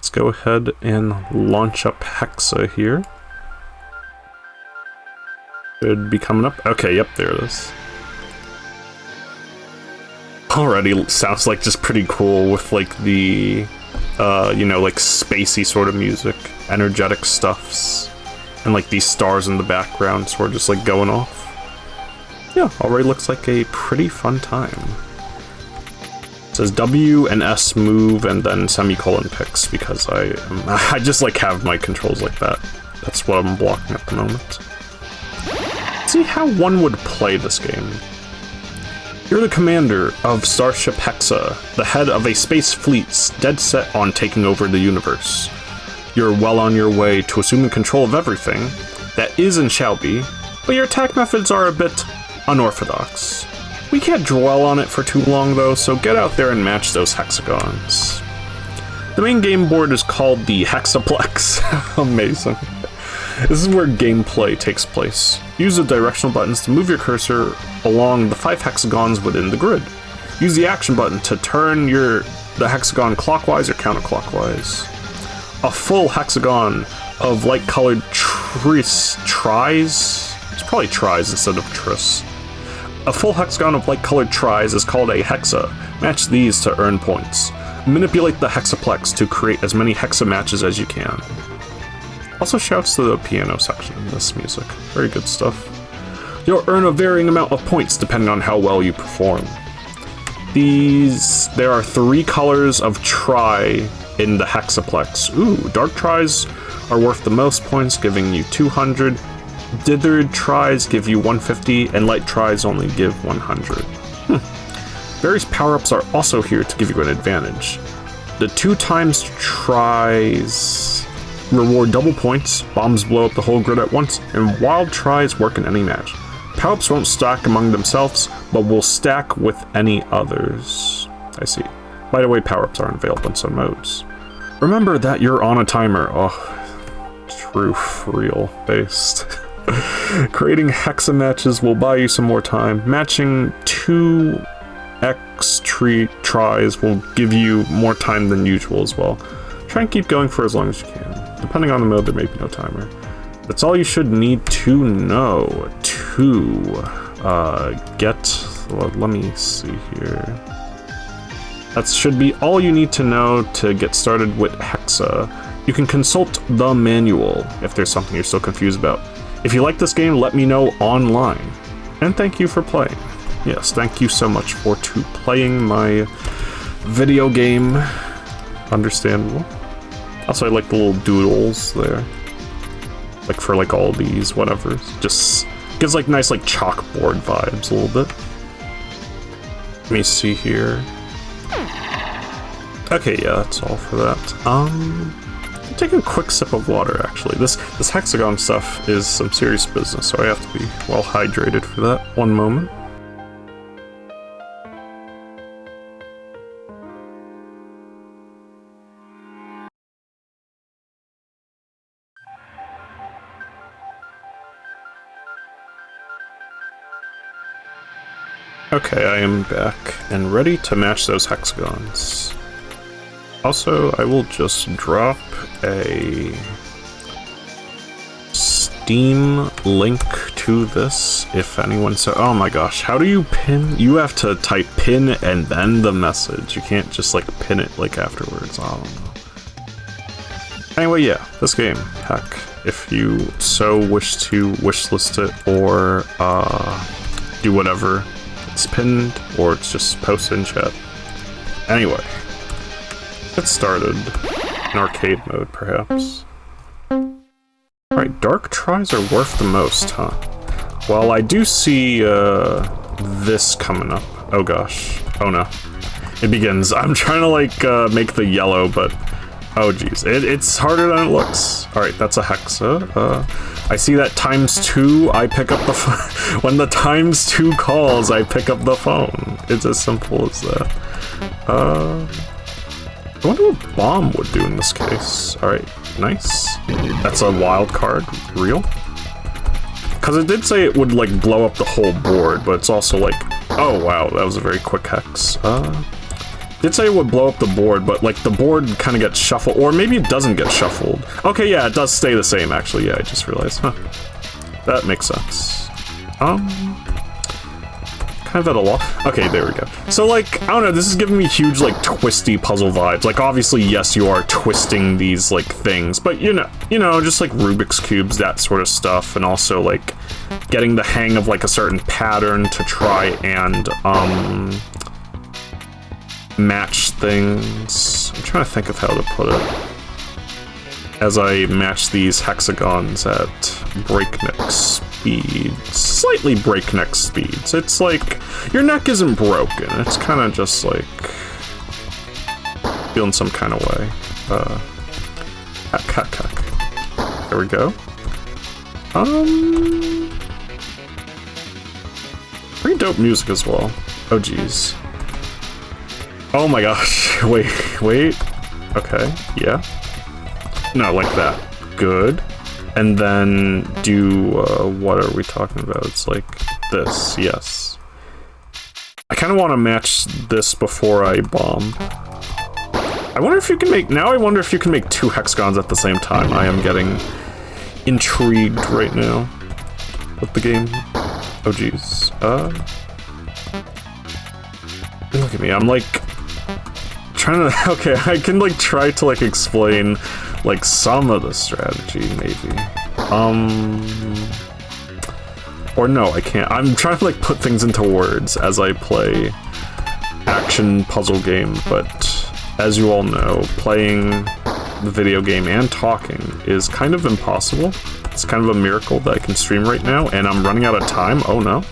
let's go ahead and launch up Hexa here. Should be coming up. Okay, yep, there it is. Already sounds like just pretty cool with like the, you know, like spacey sort of music, energetic stuffs, and like these stars in the background sort of just like going off. Yeah, already looks like a pretty fun time. It says W and S move and then semicolon picks because I just like have my controls like that. That's what I'm blocking at the moment. See how one would play this game. You're the commander of Starship Hexa, the head of a space fleet dead set on taking over the universe. You're well on your way to assuming control of everything that is and shall be, but your attack methods are a bit unorthodox. We can't dwell on it for too long though, so get out there and match those hexagons. The main game board is called the Hexaplex. Amazing. This is where gameplay takes place. Use the directional buttons to move your cursor along the 5 hexagons within the grid. Use the action button to turn the hexagon clockwise or counterclockwise. A full hexagon of light-colored tries? It's probably tries instead of tris. A full hexagon of light-colored tries is called a hexa. Match these to earn points. Manipulate the hexaplex to create as many hexa matches as you can. Also shouts to the piano section in this music. Very good stuff. You'll earn a varying amount of points depending on how well you perform. There are 3 colors of tri in the hexaplex. Ooh, dark tries are worth the most points, giving you 200. Dithered tries give you 150, and light tries only give 100. Various power-ups are also here to give you an advantage. The 2 times tries reward double points, bombs blow up the whole grid at once, and wild tries work in any match. Power-ups won't stack among themselves, but will stack with any others. I see. By the way, power-ups aren't available in some modes. Remember that you're on a timer. Oh, truth, real based. Creating hexa matches will buy you some more time. Matching 2 X tries will give you more time than usual as well. Try and keep going for as long as you can. Depending on the mode, there may be no timer. That's all you should need to know to let me see here. That should be all you need to know to get started with Hexa. You can consult the manual if there's something you're still confused about. If you like this game, let me know online. And thank you for playing. Yes, thank you so much for playing my video game. Understandable. Also, I like the little doodles there. Like for like all these, whatever. Just gives like nice like chalkboard vibes a little bit. Let me see here. Okay, yeah, that's all for that. I'm taking a quick sip of water actually. This hexagon stuff is some serious business, so I have to be well hydrated for that. One moment. Okay, I am back and ready to match those hexagons. Also, I will just drop a Steam link to this if anyone said, oh my gosh, how do you pin? You have to type pin and then the message. You can't just like pin it like afterwards. I don't know. Anyway, yeah, this game, heck, if you so wish to wishlist it or do whatever. It's pinned, or it's just posted in chat. Anyway, get started. In arcade mode, perhaps. Alright, dark tries are worth the most, huh? Well, I do see, this coming up. Oh gosh. Oh no. It begins. I'm trying to, like, make the yellow, but... Oh geez. It's harder than it looks. Alright, that's a hexa. I see that ×2, I pick up the phone. When the ×2 calls, I pick up the phone. It's as simple as that. I wonder what bomb would do in this case. Alright, nice. That's a wild card. Real? Because it did say it would, like, blow up the whole board, but it's also like, oh wow, that was a very quick hex. Did say it would blow up the board, but like the board kind of gets shuffled, or maybe it doesn't get shuffled. Okay, yeah, it does stay the same actually. Yeah, I just realized. Huh. That makes sense. Kind of at a loss. Okay, there we go. So like, I don't know, this is giving me huge like twisty puzzle vibes. Like obviously, yes, you are twisting these like things, but you know, just like Rubik's Cubes, that sort of stuff, and also like getting the hang of like a certain pattern to try and match things. I'm trying to think of how to put it. As I match these hexagons at breakneck speed, slightly breakneck speeds. It's like, your neck isn't broken, it's kind of just like, feeling some kind of way. Heck. There we go. Pretty dope music as well. Oh geez. Oh my gosh, wait. Okay, yeah. No, like that. Good. And then do, what are we talking about? It's like this, yes. I kind of want to match this before I bomb. I wonder if you can make, now I wonder if you can make 2 hexagons at the same time. I am getting intrigued right now with the game. Oh geez. Look at me, I'm like, trying to, okay, I can like try to like explain like some of the strategy maybe. Or no, I can't. I'm trying to like put things into words as I play action puzzle game, but as you all know, playing the video game and talking is kind of impossible. It's kind of a miracle that I can stream right now, and I'm running out of time. Oh no.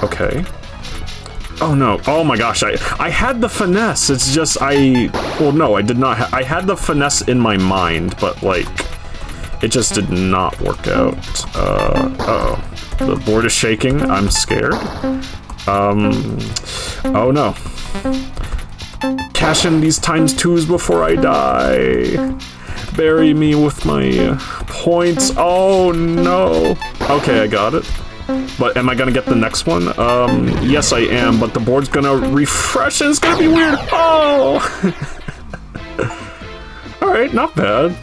Okay. Oh no, oh my gosh, I had the finesse, it's just well no, I did not, I had the finesse in my mind, but like, it just did not work out. Uh-oh. The board is shaking, I'm scared. Oh no. Cash in these ×2s before I die. Bury me with my points, oh no. Okay, I got it. But am I gonna get the next one? Yes I am, but the board's gonna refresh and it's gonna be weird. Oh! Alright, not bad.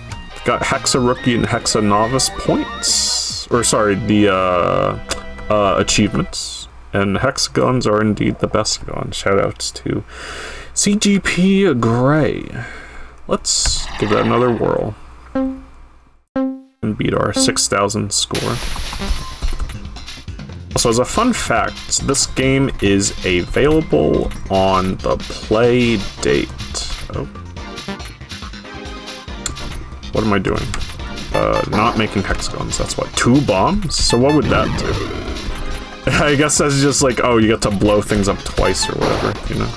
Got Hexa Rookie and Hexa Novice points. Or sorry, the achievements. And hexagons are indeed the best gone. Shoutouts to CGP Gray. Let's give that another whirl. And beat our 6,000 score. So as a fun fact, this game is available on the Playdate. Oh. What am I doing? Not making hexagons, that's what, 2 bombs? So what would that do? I guess that's just like, oh, you get to blow things up twice or whatever, you know?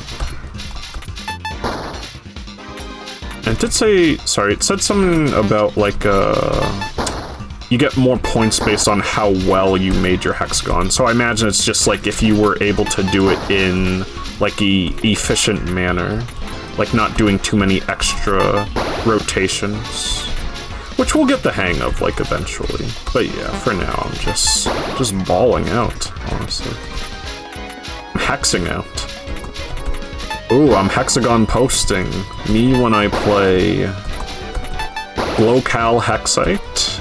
And it did say, sorry, it said something about like, you get more points based on how well you made your hexagon. So I imagine it's just like if you were able to do it in like a efficient manner, like not doing too many extra rotations, which we'll get the hang of like eventually. But yeah, for now I'm just balling out, honestly. I'm hexing out. Ooh, I'm hexagon posting. Me when I play Locale Hexite.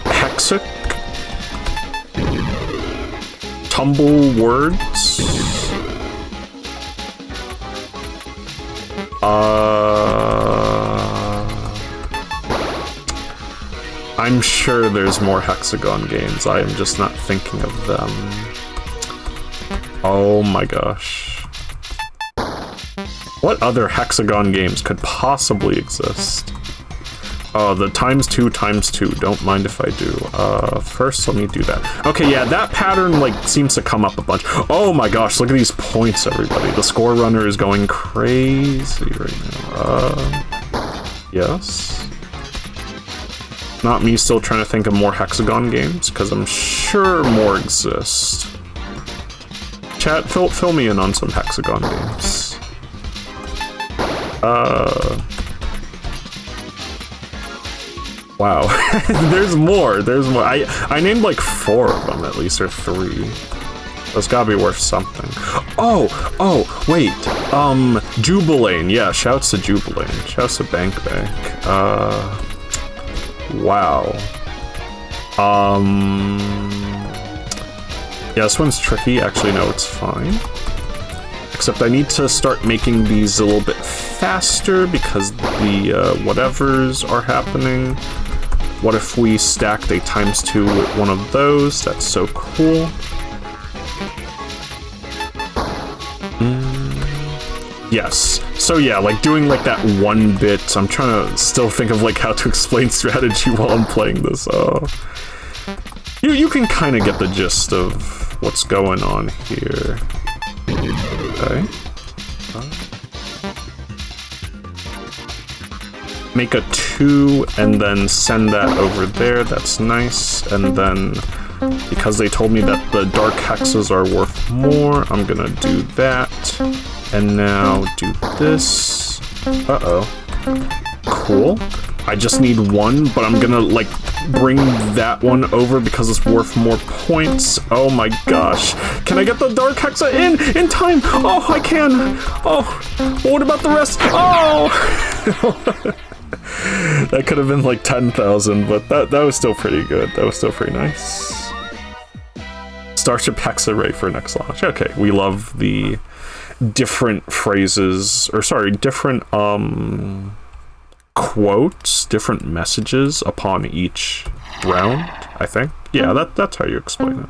Hexic. Tumble words. I'm sure there's more hexagon games. I am just not thinking of them. Oh my gosh. What other hexagon games could possibly exist? Oh, the ×2 don't mind if I do. First let me do that. Okay, yeah, that pattern, like, seems to come up a bunch. Oh my gosh, look at these points, everybody. The score runner is going crazy right now. Yes. Not me still trying to think of more hexagon games, because I'm sure more exist. Chat, fill me in on some hexagon games. Wow, there's more. I named like 4 of them at least, or 3. That's gotta be worth something. Oh, wait. Jubilane. Yeah, shouts to Jubilane. Shouts to Bank. Wow. Yeah, this one's tricky. Actually, no, it's fine. Except I need to start making these a little bit faster because the whatevers are happening. What if we stacked a ×2 with one of those? That's so cool. Yes. So yeah, like doing like that 1 bit. I'm trying to still think of like how to explain strategy while I'm playing this. You can kind of get the gist of what's going on here. Okay. Make a 2 and then send that over there. That's nice. And then because they told me that the dark hexes are worth more, I'm gonna do that. And now do this. Uh-oh. Cool. I just need 1, but I'm gonna, like, bring that one over because it's worth more points. Oh my gosh. Can I get the Dark Hexa in time? Oh, I can. Oh, what about the rest? Oh! That could have been like 10,000, but that was still pretty good. That was still pretty nice. Starship Hexa ready for next launch. Okay, we love the different phrases, or sorry, different quotes, different messages upon each round, I think. Yeah, that's how you explain it.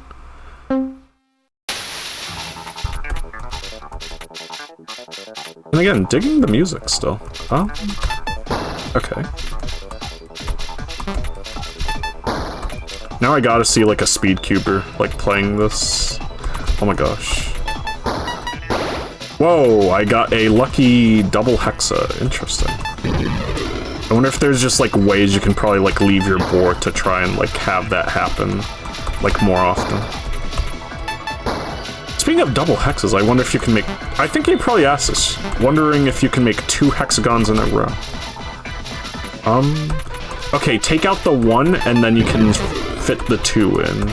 And again, digging the music still. Oh, okay. Now I gotta see like a speedcuber like playing this. Oh my gosh. Whoa, I got a lucky double hexa. Interesting. I wonder if there's just like ways you can probably like leave your board to try and like have that happen like more often. Speaking of double hexes, I wonder if you can make... I think you probably asked this. Wondering if you can make 2 hexagons in a row. Okay, take out the 1 and then you can fit the 2 in.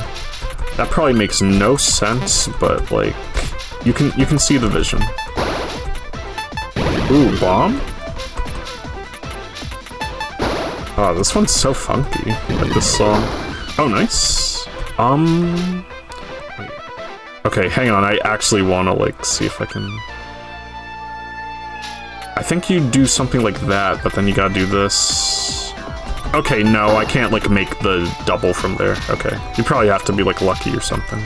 That probably makes no sense, but like you can see the vision. Ooh, bomb? Oh, this one's so funky. Like this song. Oh, nice. Okay, hang on. I actually want to like see if I can. I think you do something like that, but then you gotta do this. Okay, no, I can't like make the double from there. Okay, you probably have to be like lucky or something.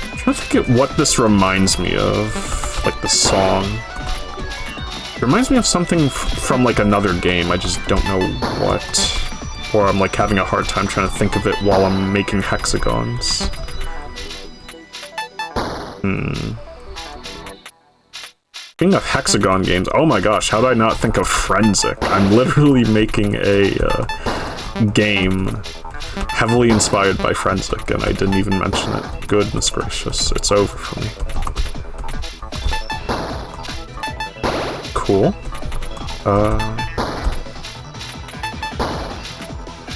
I'm trying to think of what this reminds me of, like the song. It reminds me of something from like another game. I just don't know what. Or I'm like having a hard time trying to think of it while I'm making hexagons. Speaking of hexagon games, oh my gosh, how did I not think of Forensic? I'm literally making a game heavily inspired by Forensic, and I didn't even mention it. Goodness gracious, it's over for me. Cool.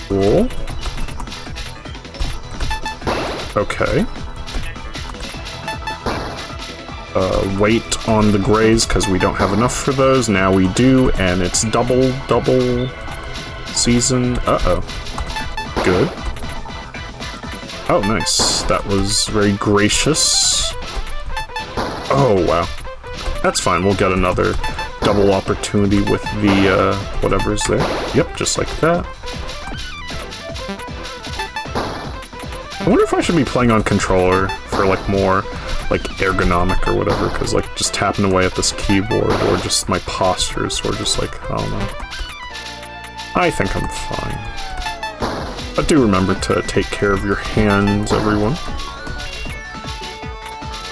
Cool. Okay. Wait on the grays because we don't have enough for those. Now we do, and it's double season. Uh-oh. Good. Oh, nice. That was very gracious. Oh, wow. That's fine. We'll get another double opportunity with the, whatever's there. Yep, just like that. I wonder if I should be playing on controller for, like, more, like, ergonomic or whatever, because, like, just tapping away at this keyboard, or just my postures, or just, like, I don't know. I think I'm fine. But do remember to take care of your hands, everyone.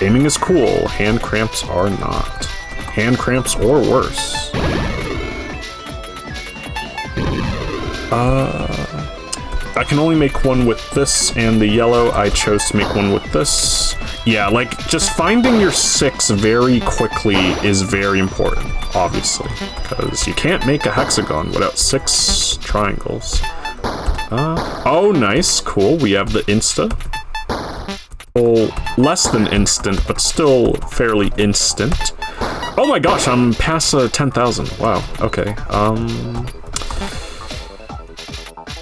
Aiming is cool, hand cramps are not. Hand cramps or worse. I can only make one with this and the yellow. I chose to make one with this. Yeah, like, just finding your 6 very quickly is very important, obviously. Because you can't make a hexagon without 6 triangles. Oh, nice, cool. We have the Insta. Well, less than instant, but still fairly instant. Oh my gosh, I'm past 10,000. Wow, okay.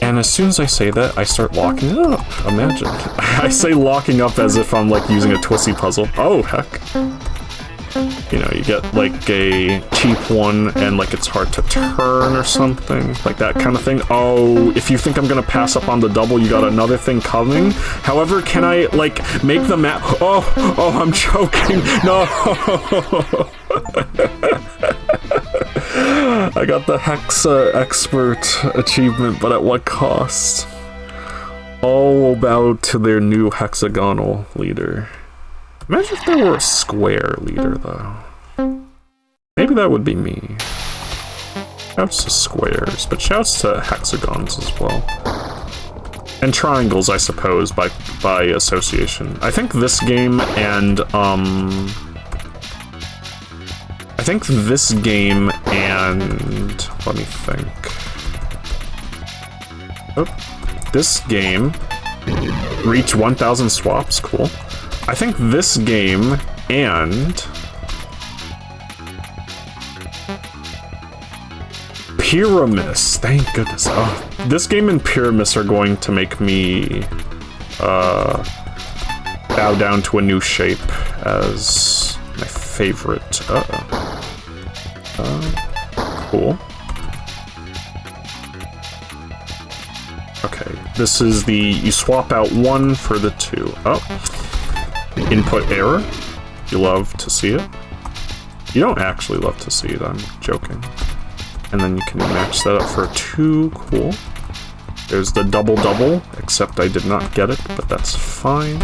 And as soon as I say that, I start locking it up. Imagine. I say locking up as if I'm like using a Twisty puzzle. Oh, heck. You know, you get like a cheap one and like it's hard to turn or something, like that kind of thing. Oh, if you think I'm gonna pass up on the double, you got another thing coming. However, can I like make the map? Oh, I'm choking. No. I got the Hexa expert achievement, but at what cost? All will bow to their new hexagonal leader. Imagine if there were a square leader, though. Maybe that would be me. Shouts to squares, but shouts to hexagons as well. And triangles, I suppose, by association. I think this game and, let me think. Oh, this game reach 1,000 swaps, cool. I think this game and Pyramus, thank goodness. Oh, this game and Pyramus are going to make me bow down to a new shape as my favorite. Cool. Okay, this is the, you swap out one for the two. Oh. Input error. You love to see it. You don't actually love to see it, I'm joking. And then you can match that up for a 2, cool. There's the double-double, except I did not get it, but that's fine.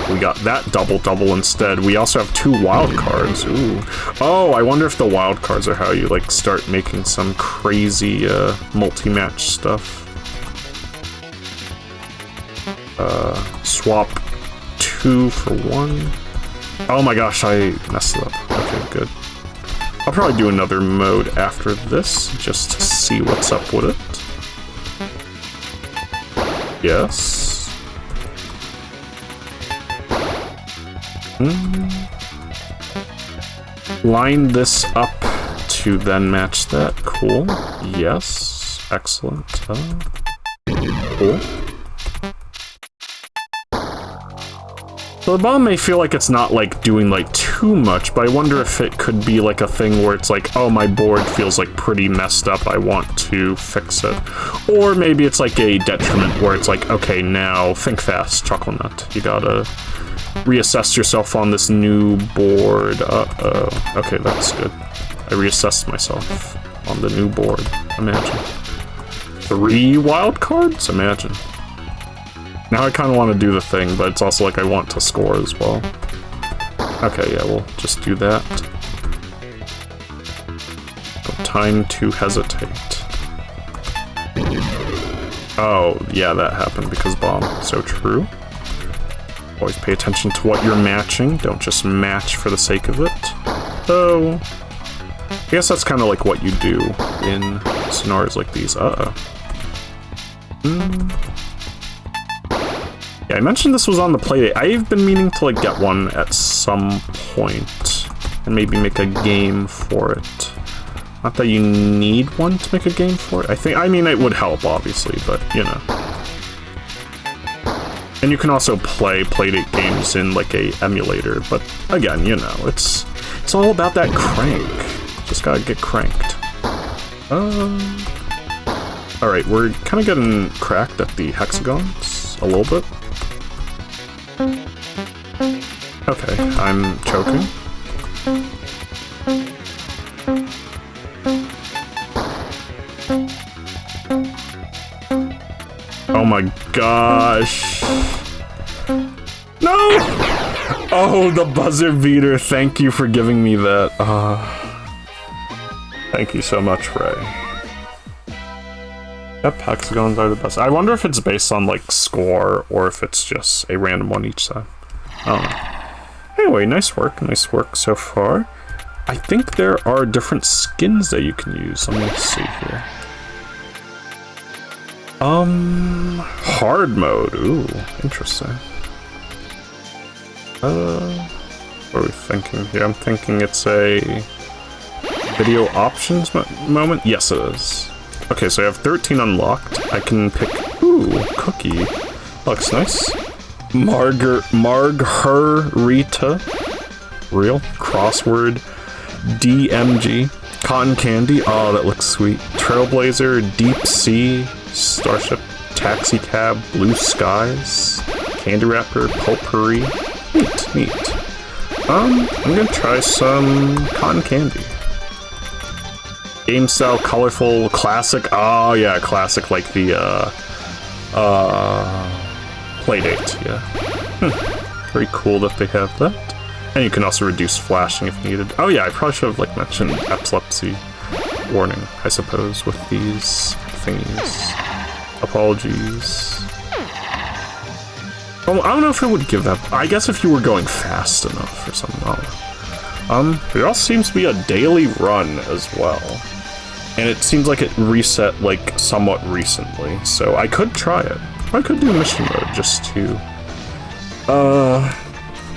We got that double-double instead. We also have 2 wild cards, ooh. Oh, I wonder if the wild cards are how you, like, start making some crazy, multi-match stuff. Swap 2 for 1. Oh my gosh, I messed it up. Okay, good. I'll probably do another mode after this, just to see what's up with it. Yes. Line this up to then match that. Cool. Yes. Excellent. Cool. So the bomb may feel like it's not like doing like too much, but I wonder if it could be like a thing where it's like, oh, my board feels like pretty messed up, I want to fix it. Or maybe it's like a detriment where it's like, okay, now think fast, Chuckle Nut. You gotta reassess yourself on this new board. Uh-oh. Okay, that's good. I reassessed myself on the new board. Imagine. 3 wild cards? Imagine. Now I kind of want to do the thing, but it's also like I want to score as well. Okay, yeah, we'll just do that. No time to hesitate. Oh, yeah, that happened because bomb. So true. Always pay attention to what you're matching. Don't just match for the sake of it. So, I guess that's kind of like what you do in scenarios like these. Uh-oh. Yeah, I mentioned this was on the Playdate. I've been meaning to like get one at some point and maybe make a game for it. Not that you need one to make a game for it. I mean, it would help, obviously, but, you know. And you can also play Playdate games in like a emulator, but again, you know, it's all about that crank. Just gotta get cranked. Alright, we're kind of getting cracked at the hexagons a little bit. Okay, I'm choking. Oh my gosh. No! Oh, the buzzer beater. Thank you for giving me that. Thank you so much, Ray. Yep, hexagons are the best. I wonder if it's based on, like, score, or if it's just a random one each side. Anyway, nice work so far. I think there are different skins that you can use. Let me see here. Hard mode. Ooh, interesting. What are we thinking here? I'm thinking it's a video options moment. Yes, it is. Okay, so I have 13 unlocked. I can pick. Ooh, cookie. Looks nice. Margarita. Real crossword. DMG. Cotton candy. Oh, that looks sweet. Trailblazer. Deep sea. Starship. Taxi cab. Blue skies. Candy wrapper. Potpourri. Neat, neat. I'm gonna try some cotton candy. Game style, colorful, classic. Oh yeah, classic, like the Playdate. Yeah. Very cool that they have that. And you can also reduce flashing if needed. Oh yeah, I probably should have like mentioned epilepsy warning, I suppose, with these thingies. Apologies. Well, I don't know if it would give that. I guess if you were going fast enough or something. I don't know. It also seems to be a daily run as well. And it seems like it reset like somewhat recently. So I could try it. I could do mission mode just to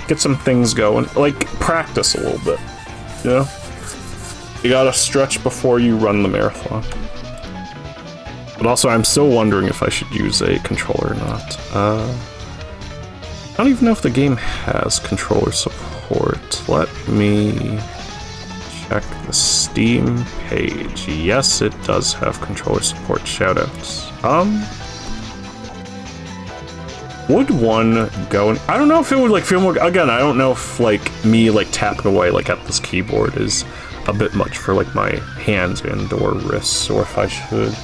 get some things going. Like practice a little bit. You know? You gotta stretch before you run the marathon. But also I'm still wondering if I should use a controller or not. I don't even know if the game has controller support. Let me check the Steam page. Yes, it does have controller support. Shoutouts. Would one go in? I don't know if it would like feel more. Again, I don't know if like me like tapping away like at this keyboard is a bit much for like my hands and or wrists, or if I should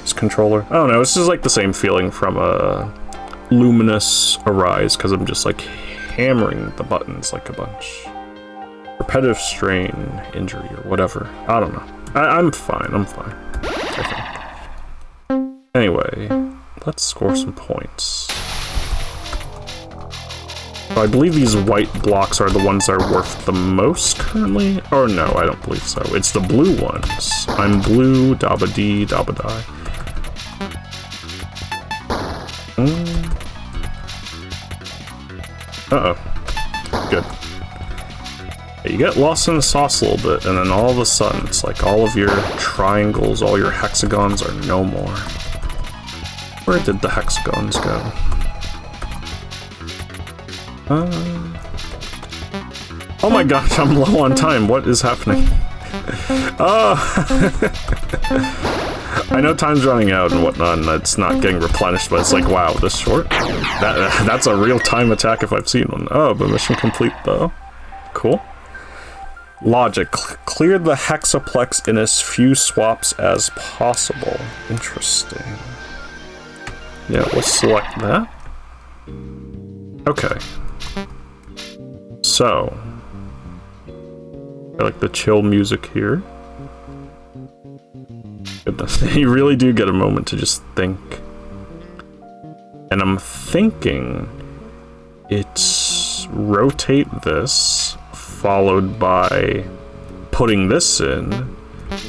use controller. I don't know. It's just like the same feeling from a Luminous Arise, because I'm just like hammering the buttons like a bunch. Repetitive strain injury or whatever. I don't know. I'm fine. I'm fine. I think. Anyway, let's score some points. So I believe these white blocks are the ones that are worth the most currently. Or no, I don't believe so. It's the blue ones. I'm blue. Dabba dee, dabba die. Uh-oh. Good. You get lost in the sauce a little bit, and then all of a sudden, it's like all of your triangles, all your hexagons are no more. Where did the hexagons go? Oh my gosh, I'm low on time. What is happening? I know time's running out and whatnot, and it's not getting replenished, but it's like, wow, this short? That's a real time attack if I've seen one. Oh, but mission complete, though. Cool. Logic. Clear the hexaplex in as few swaps as possible. Interesting. Yeah, we'll select that. Okay. So. I like the chill music here. Goodness, you really do get a moment to just think. And I'm thinking it's rotate this, followed by putting this in,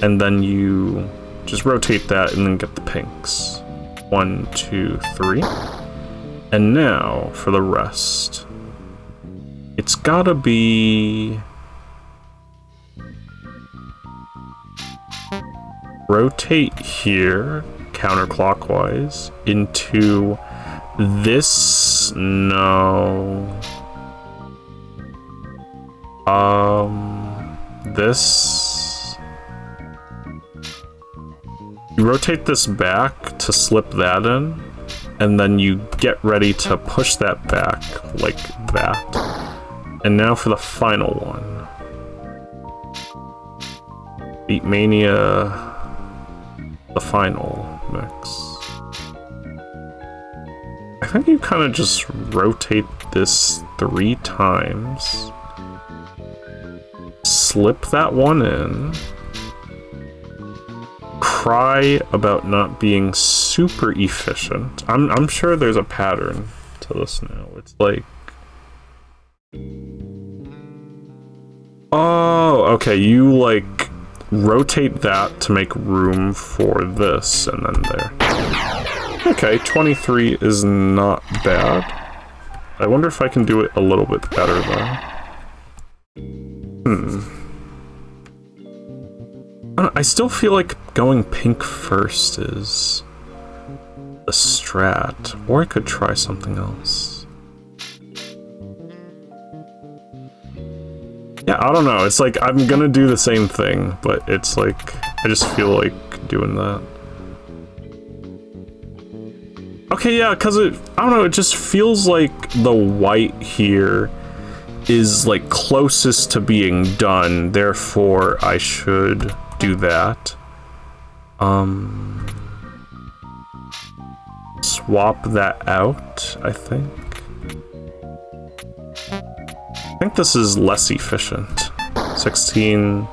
and then you just rotate that and then get the pinks. 1, 2, 3. And now for the rest. It's gotta be rotate here, counterclockwise, into this, no. This. You rotate this back to slip that in, and then you get ready to push that back like that. And now for the final one. Beatmania. The final mix. I think you kind of just rotate this 3 times. Slip that one in. Cry about not being super efficient. I'm sure there's a pattern to this now. It's like... Oh, okay, you like... rotate that to make room for this, and then there. Okay, 23 is not bad. I wonder if I can do it a little bit better, though. I still feel like going pink first is the strat, or I could try something else. Yeah, I don't know. It's like, I'm gonna do the same thing, but it's like, I just feel like doing that. Okay, yeah, because I don't know, it just feels like the white here is like closest to being done, therefore I should do that. Swap that out, I think. I think this is less efficient. 16...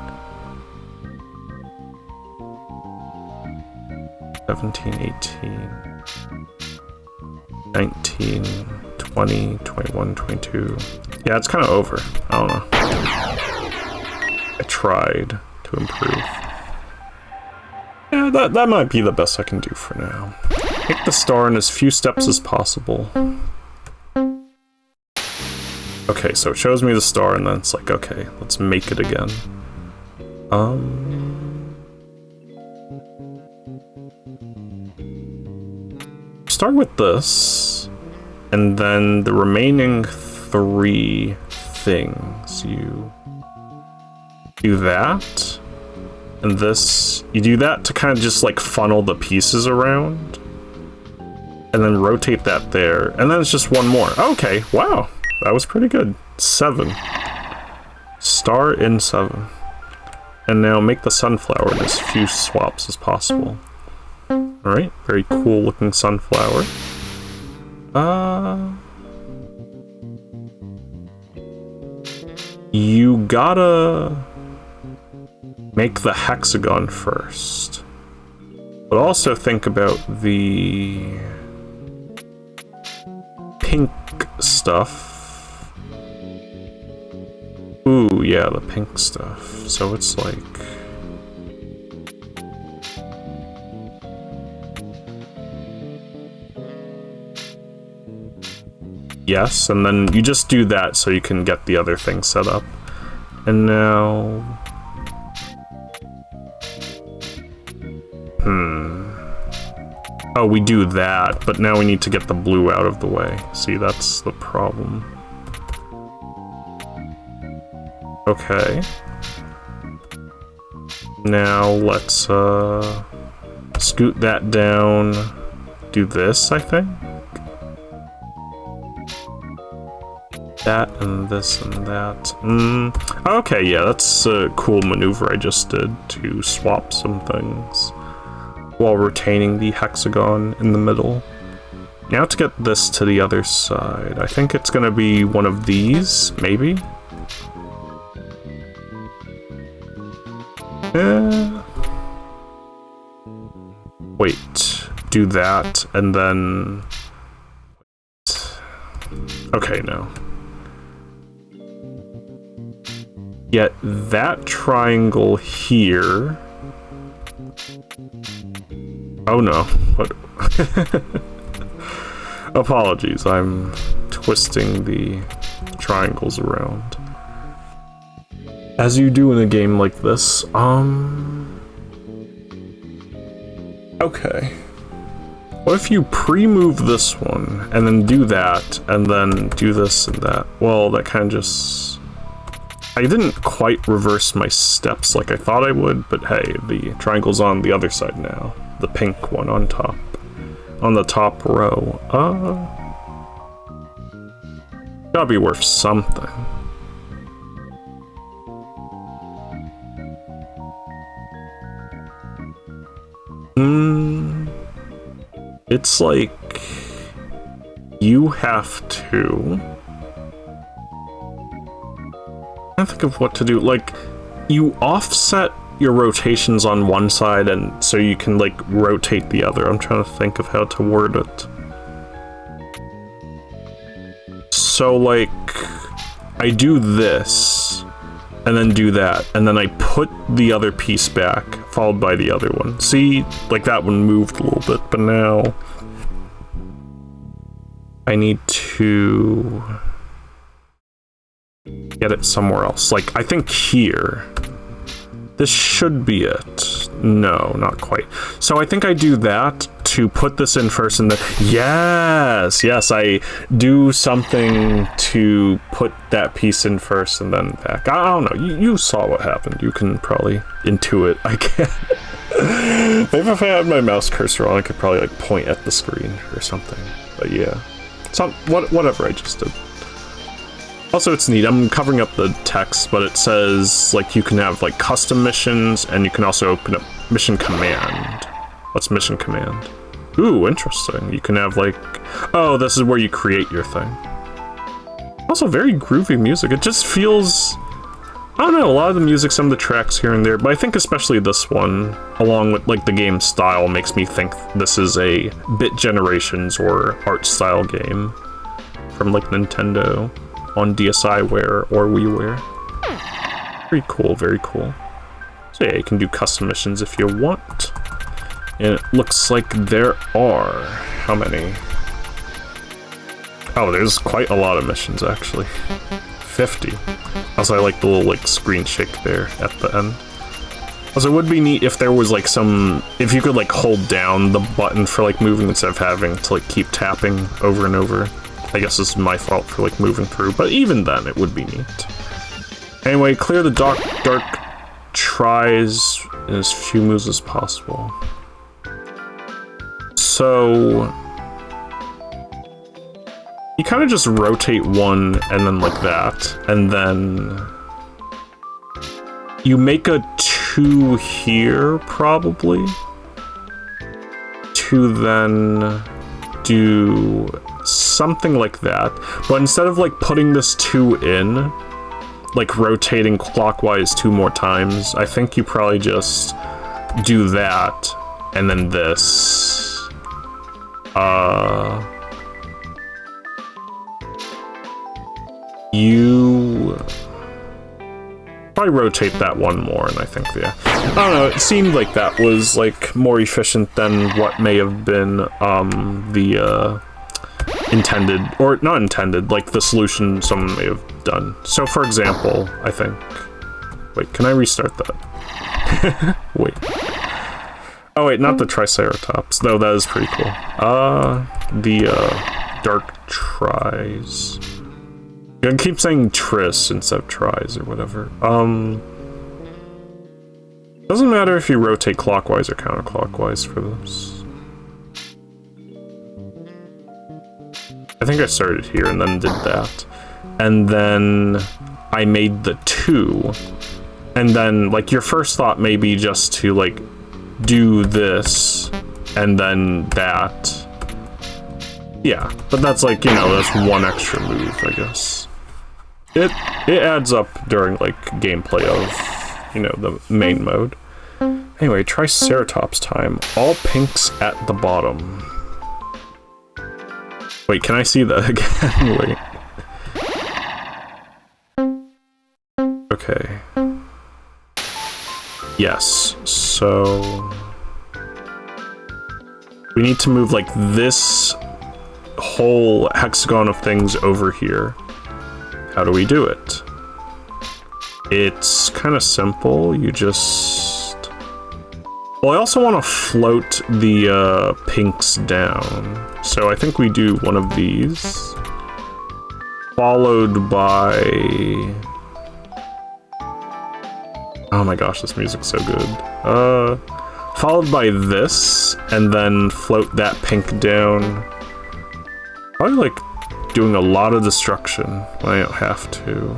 17, 18... 19, 20, 21, 22... Yeah, it's kind of over. I don't know. I tried to improve. Yeah, that might be the best I can do for now. Make the star in as few steps as possible. Okay, so it shows me the star, and then it's like, okay, let's make it again. Start with this, and then the remaining 3 things, you do that, and this, you do that to kind of just like funnel the pieces around, and then rotate that there, and then it's just one more. Okay, wow, that was pretty good. 7. Star in 7. And now make the sunflower in as few swaps as possible. Alright, very cool looking sunflower. You gotta make the hexagon first. But also think about the pink stuff. Ooh, yeah, the pink stuff. So it's like... Yes, and then you just do that so you can get the other thing set up. And now... Oh, we do that, but now we need to get the blue out of the way. See, that's the problem. Okay. Now let's scoot that down. Do this, I think. That and this and that. Okay, yeah, that's a cool maneuver I just did to swap some things while retaining the hexagon in the middle. Now to get this to the other side, I think it's gonna be one of these, maybe? Wait, do that, and then... Okay, no. Get that triangle here. Oh no, what? Apologies, I'm twisting the triangles around. As you do in a game like this, okay. What if you pre-move this one, and then do that, and then do this and that? Well, that kind of just... I didn't quite reverse my steps like I thought I would, but hey, the triangle's on the other side now. The pink one on top. On the top row. Gotta be worth something. It's like... You have to... I think of what to do. Like, you offset your rotations on one side, and so you can, like, rotate the other. I'm trying to think of how to word it. So, like, I do this, and then do that, and then I put the other piece back, followed by the other one. See? Like, that one moved a little bit, but now I need to get it somewhere else. Like, I think here. This should be it. No, not quite. So I think I do that to put this in first and then... Yes! Yes, I do something to put that piece in first and then back. I don't know. You saw what happened. You can probably intuit. I can't. Maybe if I had my mouse cursor on, I could probably like point at the screen or something. But yeah. Whatever I just did. Also, it's neat. I'm covering up the text, but it says, like, you can have, like, custom missions, and you can also open up mission command. What's mission command? Ooh, interesting. You can have, like... Oh, this is where you create your thing. Also, very groovy music. It just feels... I don't know, a lot of the music, some of the tracks here and there, but I think especially this one, along with, like, the game style, makes me think this is a Bit Generations or art style game from, like, Nintendo. On DSiWare or WiiWare. Very cool, very cool. So yeah, you can do custom missions if you want. And it looks like there are... How many? Oh, there's quite a lot of missions, actually. 50. Also, I like the little, like, screen shake there at the end. Also, it would be neat if there was, like, some... If you could, like, hold down the button for, like, moving instead of having to, like, keep tapping over and over. I guess this is my fault for, like, moving through, but even then, it would be neat. Anyway, clear the dark tries in as few moves as possible. So... You kind of just rotate one, and then like that, and then... You make a 2 here, probably? To then... do... something like that, but instead of like putting this 2 in, like rotating clockwise 2 more times, I think you probably just do that and then this. You probably rotate that 1 more, and I think, yeah. I don't know, it seemed like that was like more efficient than what may have been the intended, or not intended, like the solution someone may have done. So for example, I think... Wait, can I restart that? Wait. Oh wait, not the Triceratops, though that is pretty cool. The dark tries. I keep saying tris instead of tries or whatever. Doesn't matter if you rotate clockwise or counterclockwise for this. I think I started here and then did that. And then I made the 2. And then, like, your first thought may be just to, like, do this and then that. Yeah, but that's like, you know, that's 1 extra move, I guess. It adds up during, like, gameplay of, you know, the main mode. Anyway, Triceratops time. All pinks at the bottom. Wait, can I see that again? Wait. Okay. Yes, so... we need to move, like, this whole hexagon of things over here. How do we do it? It's kind of simple. You just... Well, I also want to float the pinks down. So I think we do one of these. Followed by... Oh my gosh, this music's so good. Followed by this, and then float that pink down. Probably like doing a lot of destruction when I don't have to.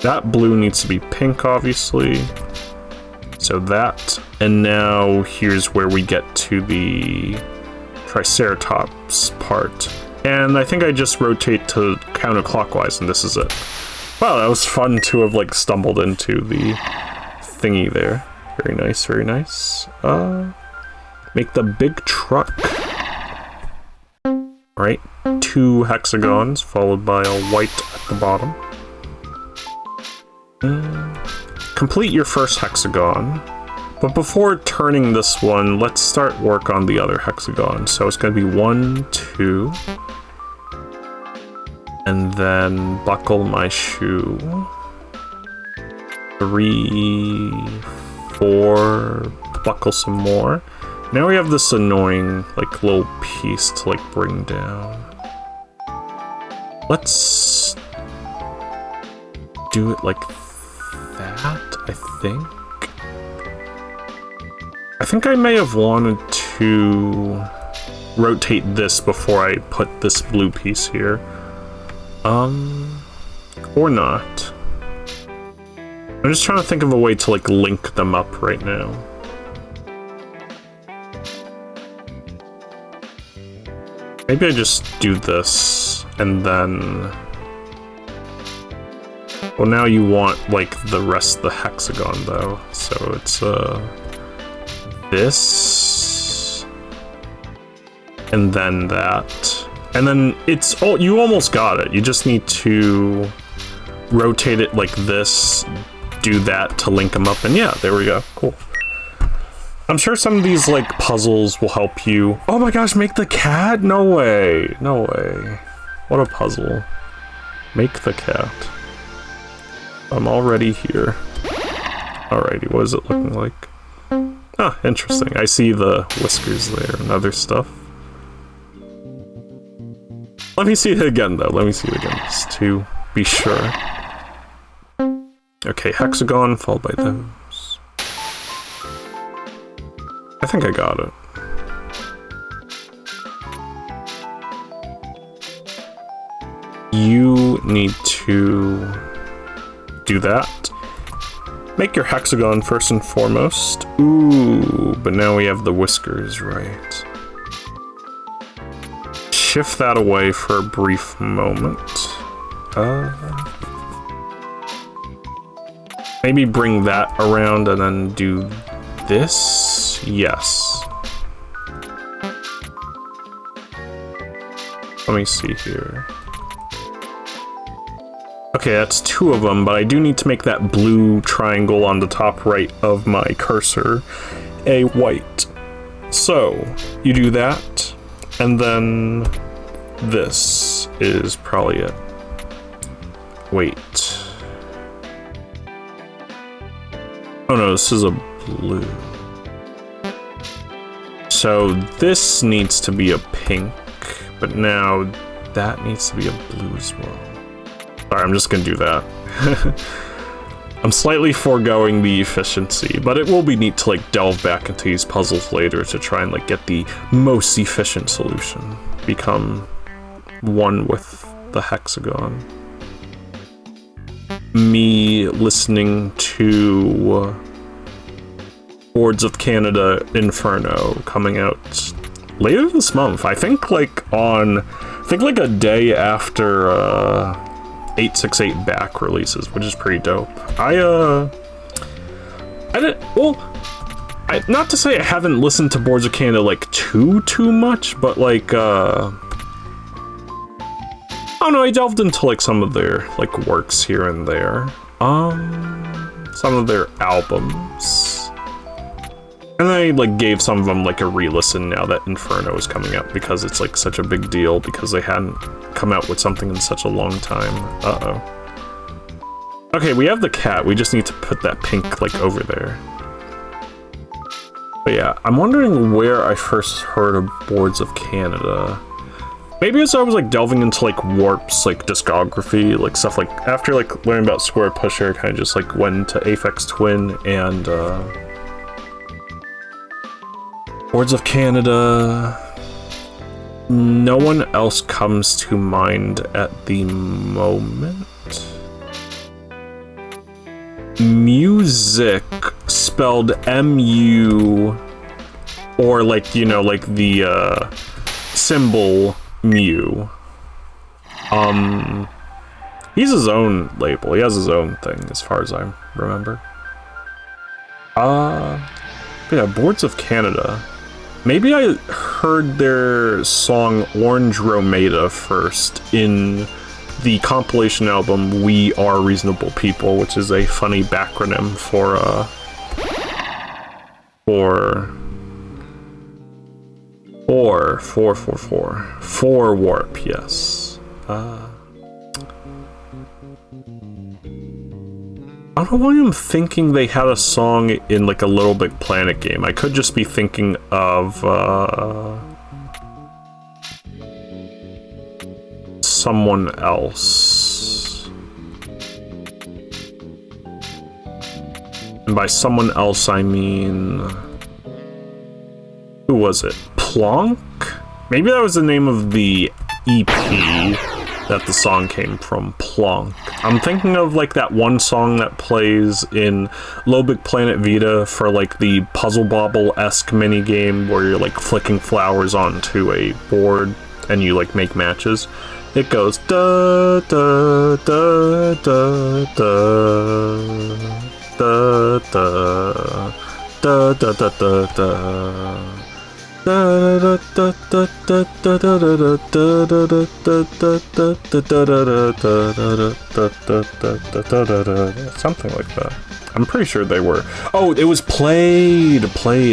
That blue needs to be pink, obviously. So that, and now here's where we get to the Triceratops part. And I think I just rotate to counterclockwise, and this is it. Wow, that was fun to have, like, stumbled into the thingy there. Very nice, very nice. Make the big truck. Alright, 2 hexagons, followed by a white at the bottom. complete your first hexagon. But before turning this one, let's start work on the other hexagon. So it's going to be 1, 2. And then buckle my shoe. 3, 4, buckle some more. Now we have this annoying, like, little piece to, like, bring down. Let's do it like that, I think. I think I may have wanted to rotate this before I put this blue piece here. Or not. I'm just trying to think of a way to, like, link them up right now. Maybe I just do this, and then... Well, now you want, like, the rest of the hexagon, though. So it's, this... And then that. And then it's... Oh, you almost got it. You just need to rotate it like this, do that to link them up, and yeah, there we go. Cool. I'm sure some of these, like, puzzles will help you. Oh my gosh, make the cat? No way. No way. What a puzzle. Make the cat. I'm already here. Alrighty, what is it looking like? Ah, interesting. I see the whiskers there and other stuff. Let me see it again, though. Let me see it again, just to be sure. Okay, hexagon, followed by those. I think I got it. You need to do that. Make your hexagon first and foremost. Ooh, but now we have the whiskers, right? Shift that away for a brief moment. Maybe bring that around and then do this? Yes. Let me see here. Okay, that's 2 of them, but I do need to make that blue triangle on the top right of my cursor a white. So, you do that, and then this is probably it. Wait. Oh no, this is a blue. So this needs to be a pink, but now that needs to be a blue as well. Sorry, I'm just gonna do that. I'm slightly foregoing the efficiency, but it will be neat to, like, delve back into these puzzles later to try and, like, get the most efficient solution. Become one with the hexagon. Me listening to Boards of Canada Inferno coming out later this month. I think like a day after 868 back releases, which is pretty dope. Not to say I haven't listened to Boards of Canada like too much, but like I don't know, I delved into like some of their like works here and there. Some of their albums. And I like gave some of them like a re-listen now that Inferno is coming out, because it's like such a big deal because they hadn't come out with something in such a long time. Uh-oh. Okay, we have the cat, we just need to put that pink like over there. But yeah, I'm wondering where I first heard of Boards of Canada. Maybe as I was like delving into like Warp's like discography, like stuff like after like learning about Square Pusher, I kind of just like went into Aphex Twin and Boards of Canada. No one else comes to mind at the moment. Music spelled M-U, or like, you know, like the symbol Mu. He's his own label. He has his own thing, as far as I remember. Yeah, Boards of Canada. Maybe I heard their song Orange Romata first in the compilation album We Are Reasonable People, which is a funny backronym for warp, yes. I don't know why I'm thinking they had a song in like a Little Big Planet game. I could just be thinking of someone else. And by someone else, I mean... Who was it? Plonk? Maybe that was the name of the EP that the song came from, Plonk. I'm thinking of like that one song that plays in Little Big Planet Vita for like the Puzzle Bobble-esque minigame where you're like flicking flowers onto a board and you like make matches. It goes da da da da da da da da da da da da. Something like that. I'm pretty sure they were. Oh, it was played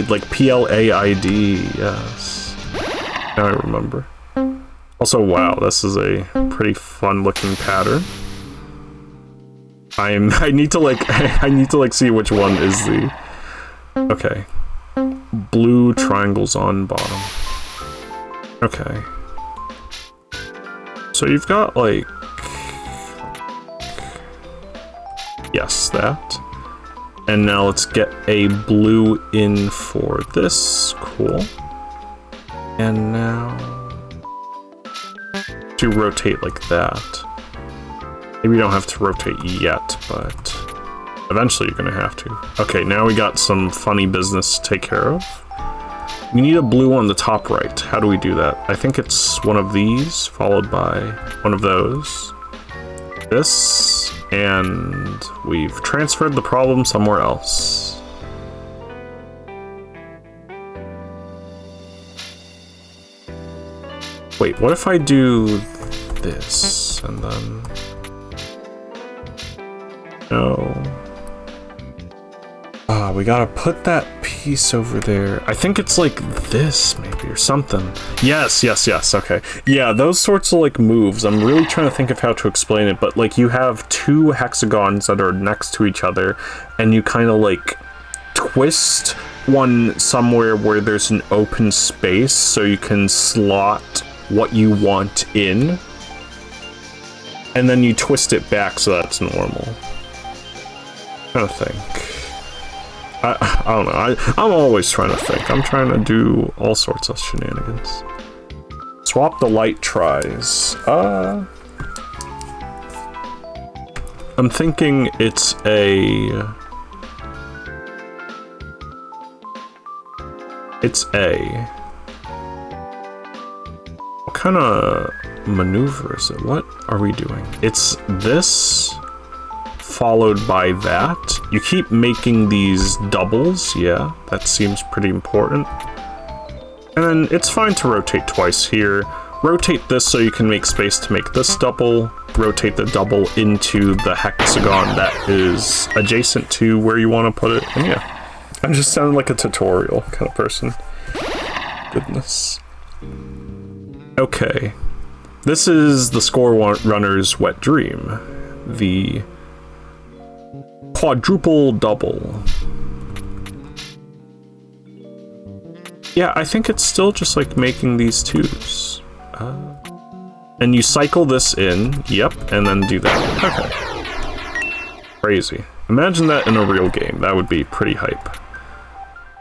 like P-L-A-I-D. Yes. Now I remember. Also, wow, this is a pretty fun-looking pattern. I need to like see which one is the. Okay. Blue triangles on bottom. Okay. So you've got like... Yes, that. And now let's get a blue in for this. Cool. And now... to rotate like that. Maybe you don't have to rotate yet, but... eventually you're gonna have to. Okay, now we got some funny business to take care of. We need a blue on the top right. How do we do that? I think it's one of these, followed by one of those. This, and we've transferred the problem somewhere else. Wait, what if I do this, and then... No... we gotta put that piece over there. I think it's like this, maybe, or something. Yes, okay. Yeah, those sorts of like moves, I'm really trying to think of how to explain it, but like you have two hexagons that are next to each other, and you kind of like twist one somewhere where there's an open space, so you can slot what you want in, and then you twist it back so that's normal. I'm trying to think. I don't know. I'm always trying to think. I'm trying to do all sorts of shenanigans. Swap the light tries. I'm thinking it's a... What kind of maneuver is it? What are we doing? It's this... followed by that. You keep making these doubles, yeah, that seems pretty important. And then it's fine to rotate twice here. Rotate this so you can make space to make this double. Rotate the double into the hexagon that is adjacent to where you want to put it. And yeah, I'm just sounding like a tutorial kind of person. Goodness. Okay. This is the Score Runner's wet dream. The quadruple double. Yeah, I think it's still just like making these twos. And you cycle this in, yep, and then do that. Okay. Crazy. Imagine that in a real game. That would be pretty hype.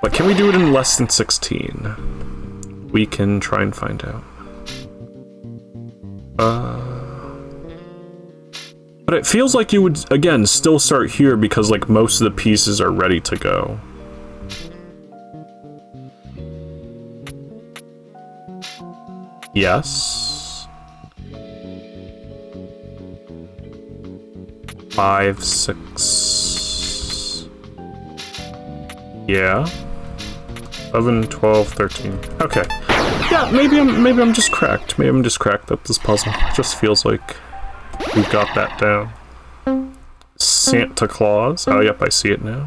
But can we do it in less than 16? We can try and find out. But it feels like you would, again, still start here because, like, most of the pieces are ready to go. Yes. 5, 6... Yeah. 11, 12, 13. Okay. Yeah, maybe I'm just cracked. Maybe I'm just cracked at this puzzle. It just feels like... We've got that down. Santa Claus. Oh, yep, I see it now.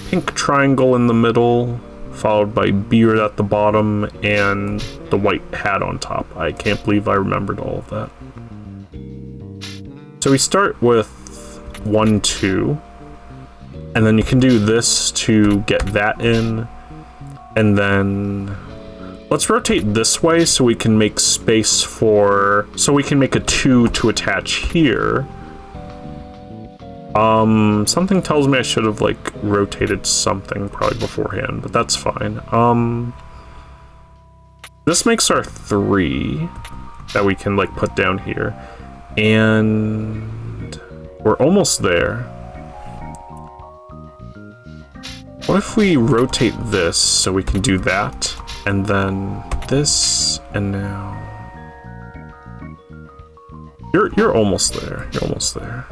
Pink triangle in the middle, followed by beard at the bottom, and the white hat on top. I can't believe I remembered all of that. So we start with 1, 2, and then you can do this to get that in, and then let's rotate this way so we can make space for, so we can make a 2 to attach here. Something tells me I should have, like, rotated something probably beforehand, but that's fine. This makes our 3 that we can, like, put down here. And we're almost there. What if we rotate this so we can do that, and then this, and now... You're almost there. You're almost there.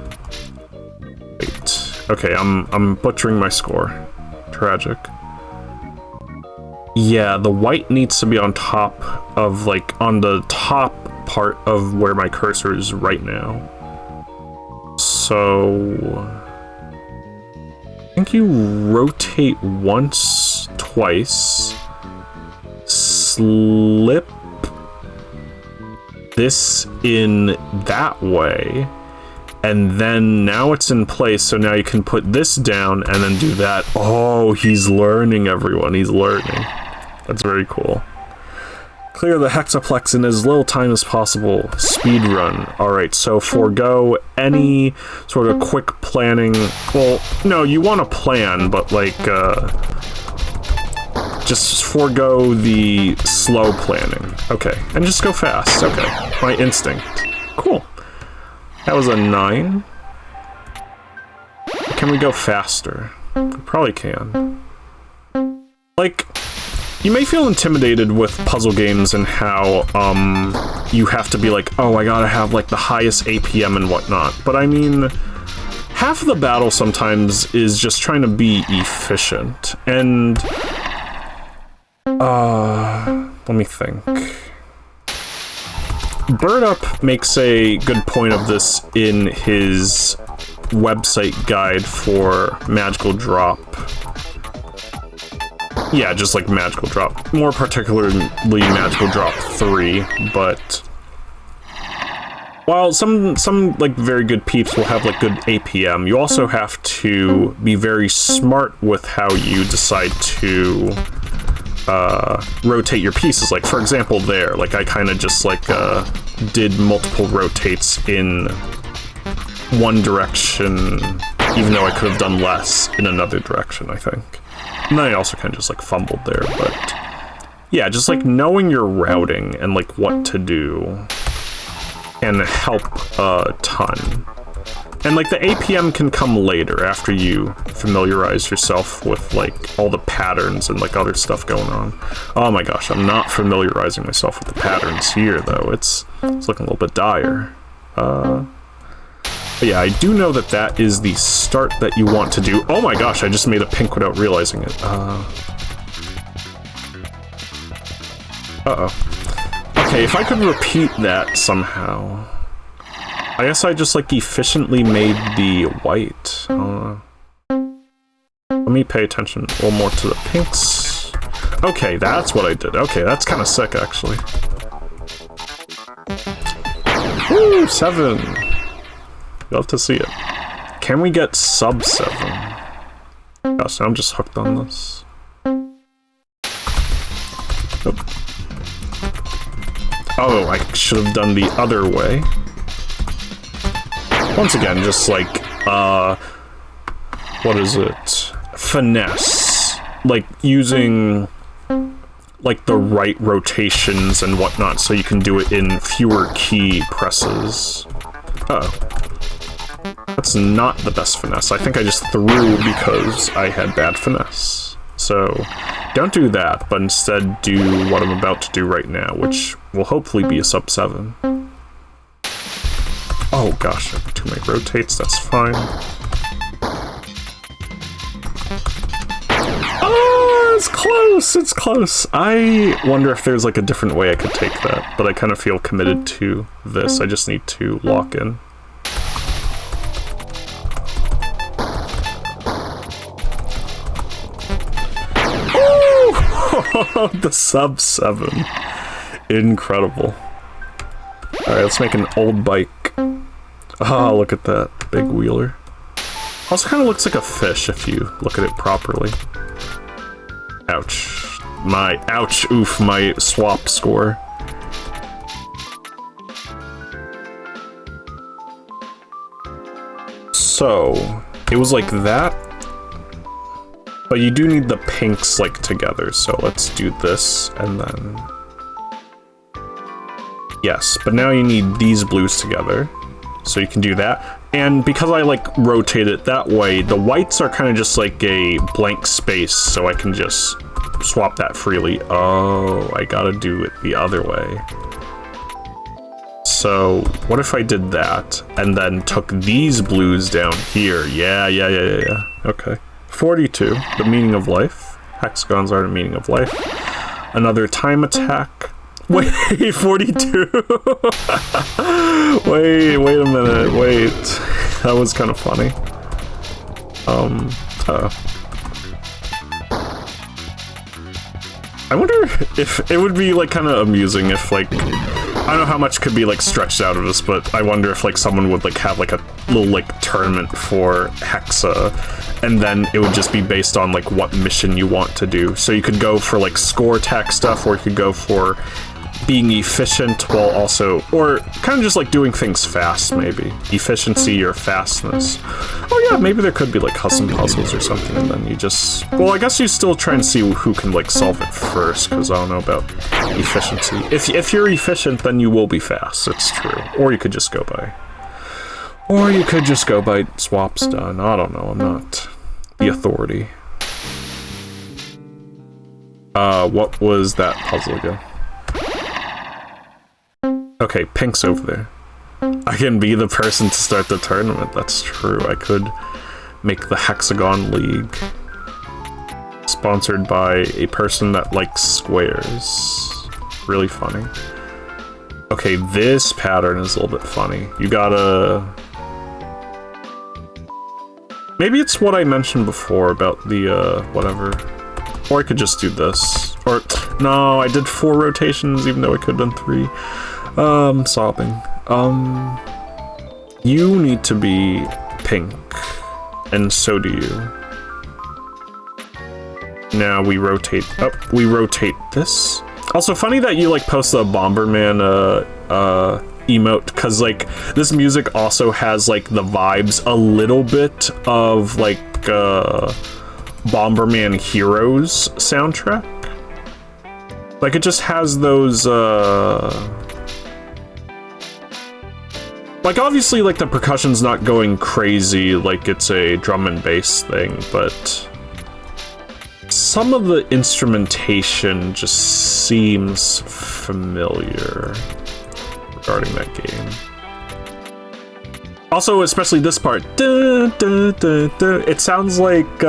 Wait. Okay, I'm butchering my score. Tragic. Yeah, the white needs to be on top of, like, on the top part of where my cursor is right now. So... I think you rotate once, twice, slip this in that way, and then now it's in place, so now you can put this down and then do that. Oh, he's learning, everyone. He's learning. That's very cool. Clear the hexaplex in as little time as possible. Speed run. Alright, so forego any sort of quick planning. Well, no, you want to plan, but like, just forego the slow planning. Okay, and just go fast. Okay, my instinct. Cool. That was a 9. Can we go faster? We probably can. Like, you may feel intimidated with puzzle games and how, you have to be like, oh, I gotta have, like, the highest APM and whatnot. But I mean, half of the battle sometimes is just trying to be efficient. And, let me think. Bird Up makes a good point of this in his website guide for Magical Drop. Yeah, just like Magical Drop. More particularly Magical Drop 3, but... while some like very good peeps will have like good APM, you also have to be very smart with how you decide to rotate your pieces. Like, for example, there, like I kind of just like did multiple rotates in one direction, even though I could have done less in another direction, I think. And then I also kind of just like fumbled there, but yeah, just like knowing your routing and like what to do can help a ton. And like the APM can come later after you familiarize yourself with like all the patterns and like other stuff going on. Oh my gosh, I'm not familiarizing myself with the patterns here though. It's looking a little bit dire. But yeah, I do know that that is the start that you want to do. Oh my gosh, I just made a pink without realizing it. Uh-oh. Okay, if I could repeat that somehow. I guess I just, like, efficiently made the white. Let me pay attention a little more to the pinks. Okay, that's what I did. Okay, that's kind of sick, actually. Woo, 7! Love to see it. Can we get sub 7? Gosh, I'm just hooked on this. Nope. Oh, I should have done the other way. Once again, just like, what is it? Finesse. Like, using, like, the right rotations and whatnot so you can do it in fewer key presses. Uh-oh. That's not the best finesse. I think I just threw because I had bad finesse. So, don't do that, but instead do what I'm about to do right now, which will hopefully be a sub 7. Oh gosh, too many rotates, that's fine. Oh, it's close, it's close. I wonder if there's like a different way I could take that, but I kind of feel committed to this. I just need to lock in. The sub 7. Incredible. Alright, let's make an old bike. Oh, look at that. Big wheeler. Also kind of looks like a fish if you look at it properly. Ouch. Oof, my swap score. So, it was like that. But you do need the pinks, like, together, so let's do this, and then... Yes, but now you need these blues together, so you can do that. And because I, like, rotate it that way, the whites are kind of just like a blank space, so I can just swap that freely. Oh, I gotta do it the other way. So, what if I did that, and then took these blues down here? Yeah. Okay. 42, the meaning of life. Hexagons are the meaning of life. Another time attack. Wait, 42! wait a minute, wait. That was kind of funny. I wonder if it would be, like, kind of amusing if, like, I don't know how much could be, like, stretched out of this, but I wonder if, like, someone would, like, have, like, a little, like, tournament for Hexa, and then it would just be based on, like, what mission you want to do. So you could go for, like, score attack stuff, or you could go for being efficient while also, or kind of just, like, doing things fast, maybe. Efficiency or fastness. Oh yeah, maybe there could be, like, custom puzzles or something, and then you just... Well, I guess you still try and see who can, like, solve it first, because I don't know about efficiency. If you're efficient, then you will be fast, it's true. Or you could just go by... Or you could just go by swaps done. I don't know, I'm not the authority. What was that puzzle again? Okay, pink's over there. I can be the person to start the tournament, that's true. I could make the Hexagon League. Sponsored by a person that likes squares. Really funny. Okay, this pattern is a little bit funny. You gotta... Maybe it's what I mentioned before about the, whatever. Or I could just do this. Or, no, I did 4 rotations even though I could have done 3. Sobbing. You need to be pink, and so do you. Now we rotate up, we rotate this. Also, funny that you, like, post the Bomberman, emote, because, like, this music also has, like, the vibes a little bit of, like, Bomberman Heroes soundtrack. Like, it just has those, like, obviously, like, the percussion's not going crazy like it's a drum and bass thing, but some of the instrumentation just seems familiar regarding that game. Also, especially this part. It sounds like,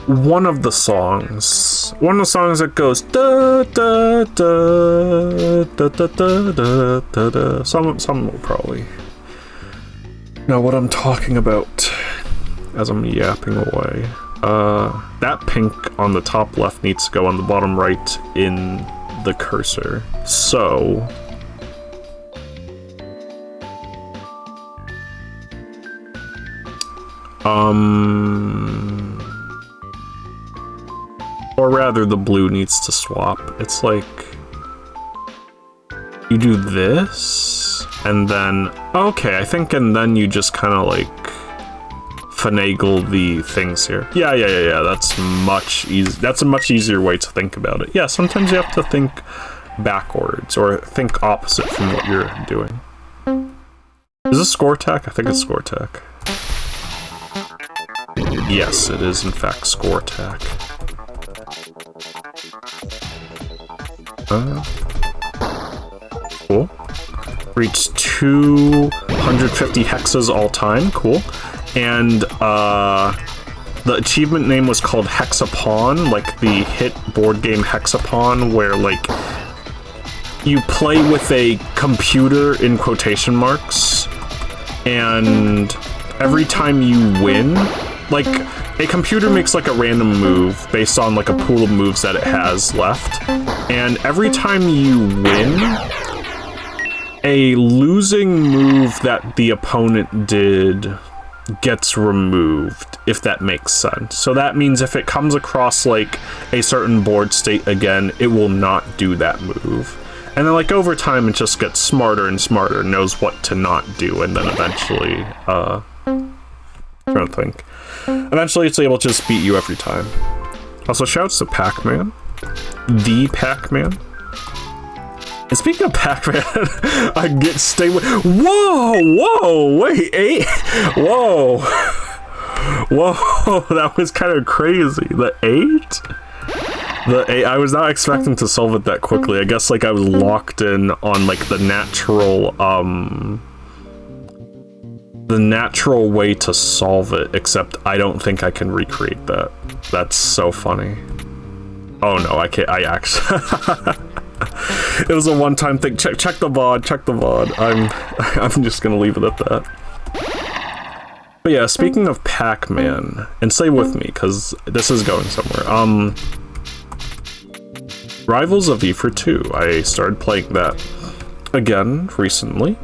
one of the songs. One of the songs that goes da da da da da da da da da. Some will probably know what I'm talking about as I'm yapping away. That pink on the top left needs to go on the bottom right in the cursor. So or rather, the blue needs to swap. It's like, you do this, and then, okay, I think, and then you just kind of, like, finagle the things here. Yeah, that's much that's a much easier way to think about it. Yeah, sometimes you have to think backwards, or think opposite from what you're doing. Is this score attack? I think it's score attack. Yes, it is, in fact, score attack. Cool. Reached 250 hexas all time. Cool. And the achievement name was called Hexapon, like the hit board game Hexapon, where, like, you play with a computer in quotation marks, and every time you win, like, a computer makes like a random move based on like a pool of moves that it has left, and every time you win, a losing move that the opponent did gets removed, if that makes sense. So that means if it comes across like a certain board state again, it will not do that move. And then like over time it just gets smarter and smarter, knows what to not do, and then eventually, trying to think. Eventually it's able to just beat you every time. Also shouts to Pac-Man. The Pac-Man. And speaking of Pac-Man, I get whoa, wait, 8? Whoa. Whoa, that was kind of crazy. The 8? The 8, I was not expecting to solve it that quickly. I guess like I was locked in on like the natural way to solve it, except I don't think I can recreate that. That's so funny. Oh no, I can't, I actually... It was a one-time thing. Check the VOD. I'm just gonna leave it at that. But yeah, speaking of Pac-Man, and stay with me, because this is going somewhere. Rivals of Eve 2. I started playing that again recently.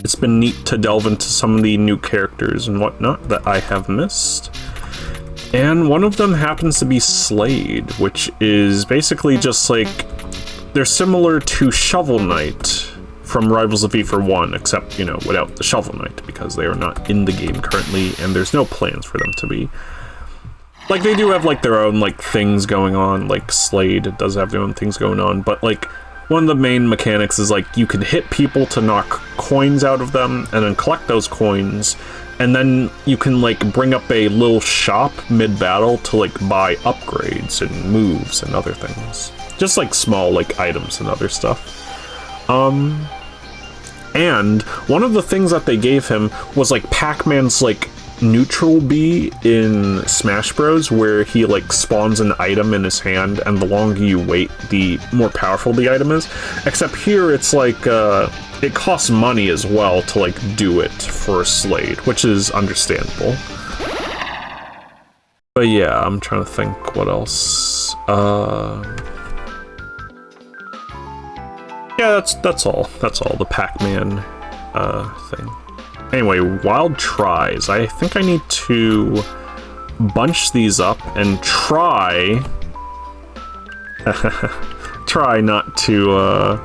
It's been neat to delve into some of the new characters and whatnot that I have missed. And one of them happens to be Slade, which is basically just like, they're similar to Shovel Knight from Rivals of Eve 1, except, you know, without the Shovel Knight, because they are not in the game currently, and there's no plans for them to be. Like, they do have, like, their own, like, things going on, like, Slade does have their own things going on, but, like, one of the main mechanics is, like, you can hit people to knock coins out of them, and then collect those coins, and then you can, like, bring up a little shop mid-battle to, like, buy upgrades and moves and other things. Just, like, small, like, items and other stuff. And one of the things that they gave him was, like, Pac-Man's, like, neutral bee in Smash Bros, where he, like, spawns an item in his hand, and the longer you wait, the more powerful the item is. Except here, it's, like, it costs money as well to, like, do it for Slade, which is understandable. But yeah, I'm trying to think what else. Yeah, that's all. That's all, the Pac-Man, thing. Anyway, Wild Tries. I think I need to bunch these up and try... try not to,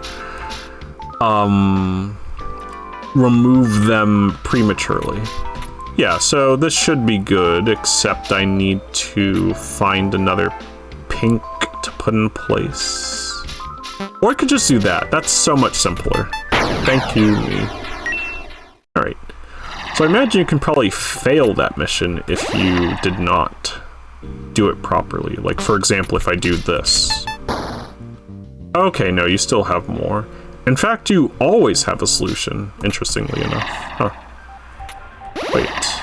remove them prematurely. Yeah, so this should be good, except I need to find another pink to put in place. Or I could just do that. That's so much simpler. Thank you, me. Alright. So I imagine you can probably fail that mission if you did not do it properly. Like, for example, if I do this. Okay, no, you still have more. In fact, you always have a solution, interestingly enough. Huh. Wait.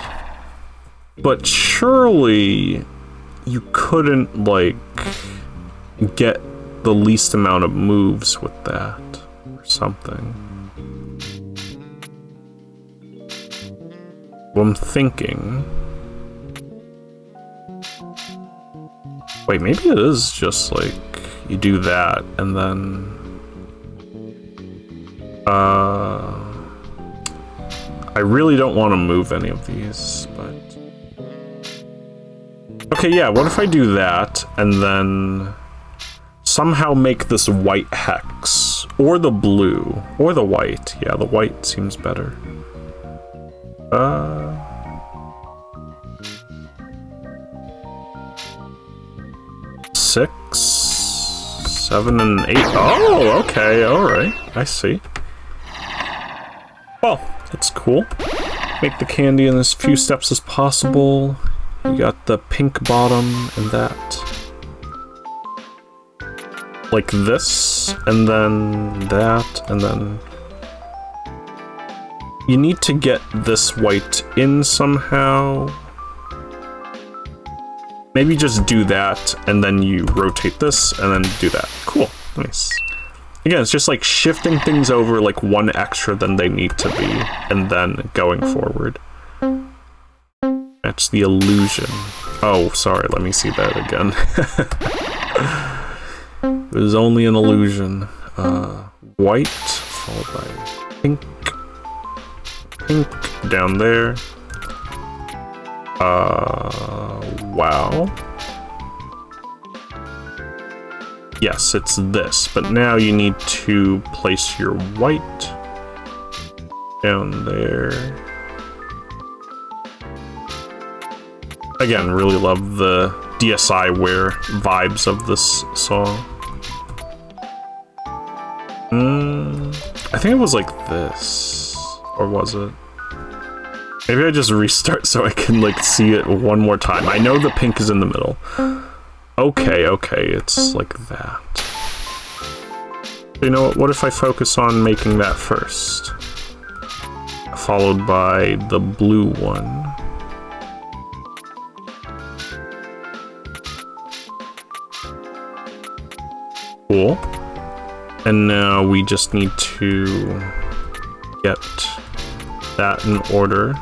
But surely you couldn't, like, get the least amount of moves with that, or something. Well, I'm thinking... Wait, maybe it is just, like, you do that, and then... I really don't want to move any of these, but... Okay, yeah, what if I do that, and then... somehow make this white hex, or the blue, or the white. Yeah, the white seems better. 6, 7, and 8. Oh, okay, alright, I see. Well, that's cool. Make the candy in as few steps as possible. You got the pink bottom and that. Like this, and then that, and then... You need to get this white in somehow. Maybe just do that, and then you rotate this, and then do that. Cool, nice. Again, it's just like shifting things over like one extra than they need to be, and then going forward. Match the illusion. Oh, sorry, let me see that again. It was only an illusion. White, followed by pink. Pink, down there. Wow. Yes, it's this, but now you need to place your white down there. Again, really love the DSiWare vibes of this song. I think it was like this, or was it? Maybe I just restart so I can like see it one more time. I know the pink is in the middle. Okay, it's like that. You know what if I focus on making that first? Followed by the blue one. Cool. And now we just need to get that in order.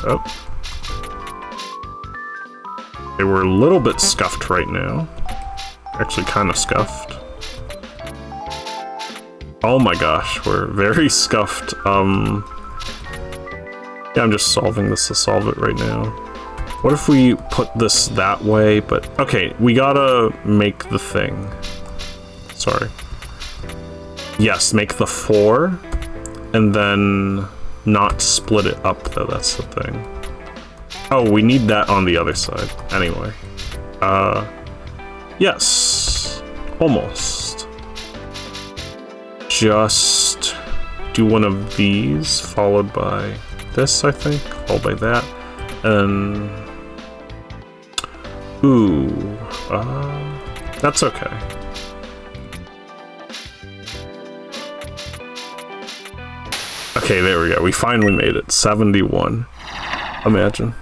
Oh. Okay, we're a little bit scuffed right now. Actually, kind of scuffed. Oh my gosh, we're very scuffed. Yeah, I'm just solving this to solve it right now. What if we put this that way, but... Okay, we gotta make the thing. Sorry. Yes, make the 4, and then not split it up, though, that's the thing. Oh, we need that on the other side. Anyway. Yes. Almost. Just do one of these, followed by this, I think. Followed by that. And... Ooh. That's okay. Okay, there we go. We finally made it. 71. Imagine.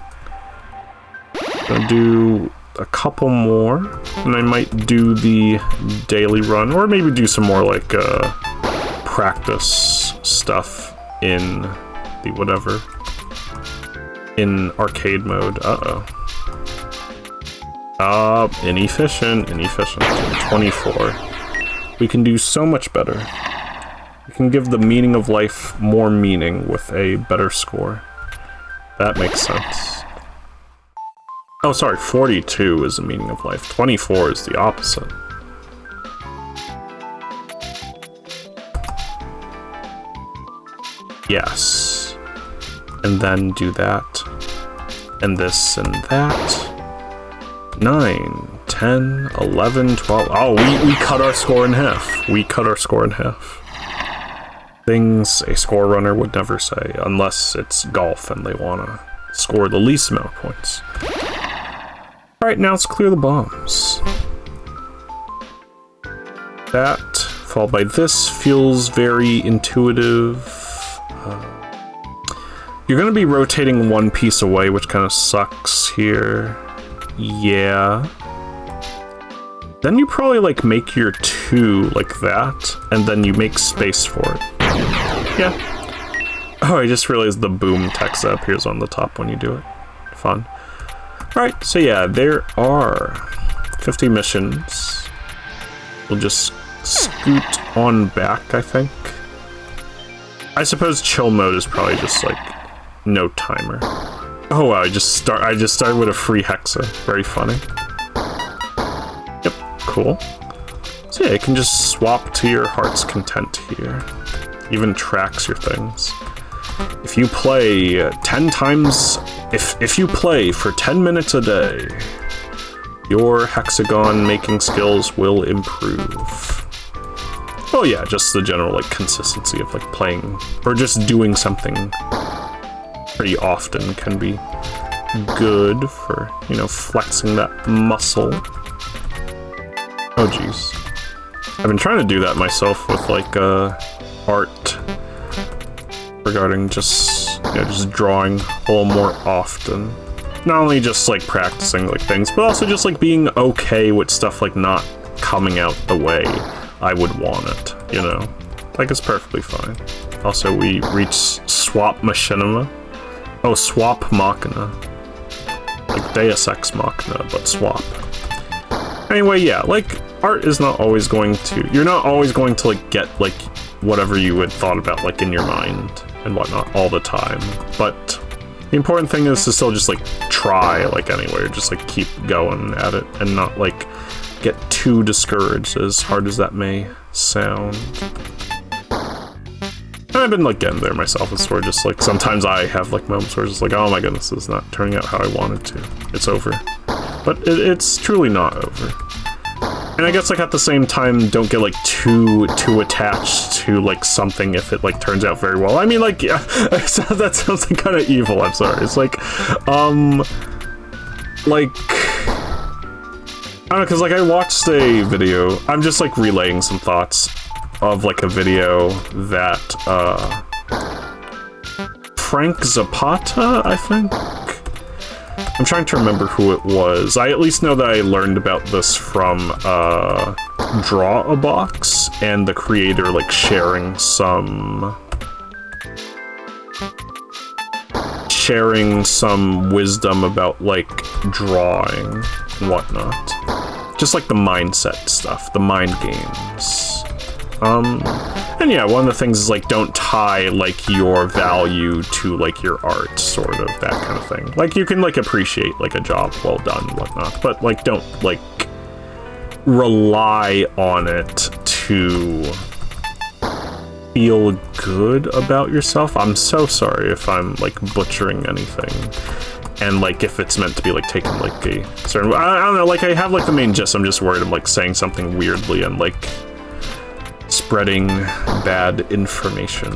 Gonna do a couple more, and I might do the daily run, or maybe do some more like practice stuff in the whatever, in arcade mode. Inefficient. 24. We can do so much better. We can give the meaning of life more meaning with a better score. That makes sense. Oh, sorry, 42 is the meaning of life. 24 is the opposite. Yes. And then do that. And this and that. 9, 10, 11, 12. Oh, we cut our score in half. We cut our score in half. Things a score runner would never say, unless it's golf and they want to score the least amount of points. Alright, now let's clear the bombs. That, followed by this, feels very intuitive. You're going to be rotating one piece away, which kind of sucks here. Yeah. Then you probably, like, make your 2 like that, and then you make space for it. Yeah. Oh, I just realized the boom text that appears on the top when you do it. Fun. Alright, so yeah, there are 50 missions. We'll just scoot on back, I think. I suppose chill mode is probably just, like, no timer. Oh wow, I just started with a free Hexa. Very funny. Yep, cool. So yeah, you can just swap to your heart's content here. Even tracks your things. If you play 10 times... If you play for 10 minutes a day, your hexagon making skills will improve. Oh yeah, just the general, like, consistency of, like, playing... Or just doing something pretty often can be good for, you know, flexing that muscle. Oh jeez. I've been trying to do that myself with, like, art regarding just, you know, just drawing a little more often. Not only just, like, practicing, like, things, but also just, like, being okay with stuff, like, not coming out the way I would want it, you know? Like, it's perfectly fine. Also, we reached Swap Machinima. Oh, Swap Machina. like Deus Ex Machina, but swap. Anyway, yeah, like, art is not always going to, you're not always going to, like, get, like, whatever you had thought about, like, in your mind and whatnot all the time, but the important thing is to still just, like, try, like, anywhere, just, like, keep going at it and not, like, get too discouraged, as hard as that may sound. And I've been, like, getting there myself. It's sort of just, like, sometimes I have, like, moments where it's just like, oh my goodness, it's not turning out how I wanted to. It's over. But it's truly not over. And I guess, like, at the same time, don't get, like, too attached to, like, something if it, like, turns out very well. I mean, like, yeah, that sounds, like, kind of evil, I'm sorry. It's like, like, I don't know, because, like, I watched a video, I'm just, like, relaying some thoughts of, like, a video that, Frank Zapata, I think? I'm trying to remember who it was. I at least know that I learned about this from, Draw a Box, and the creator, like, sharing some wisdom about, like, drawing and whatnot. Just, like, the mindset stuff, the mind games. And yeah, one of the things is, like, don't tie, like, your value to, like, your art, sort of, that kind of thing. Like, you can, like, appreciate, like, a job well done and whatnot, but, like, don't, like, rely on it to feel good about yourself. I'm so sorry if I'm, like, butchering anything. And, like, if it's meant to be, like, taken, like, a certain... I don't know, like, I have, like, the main gist. I'm just worried I'm, like, saying something weirdly and, like, spreading bad information.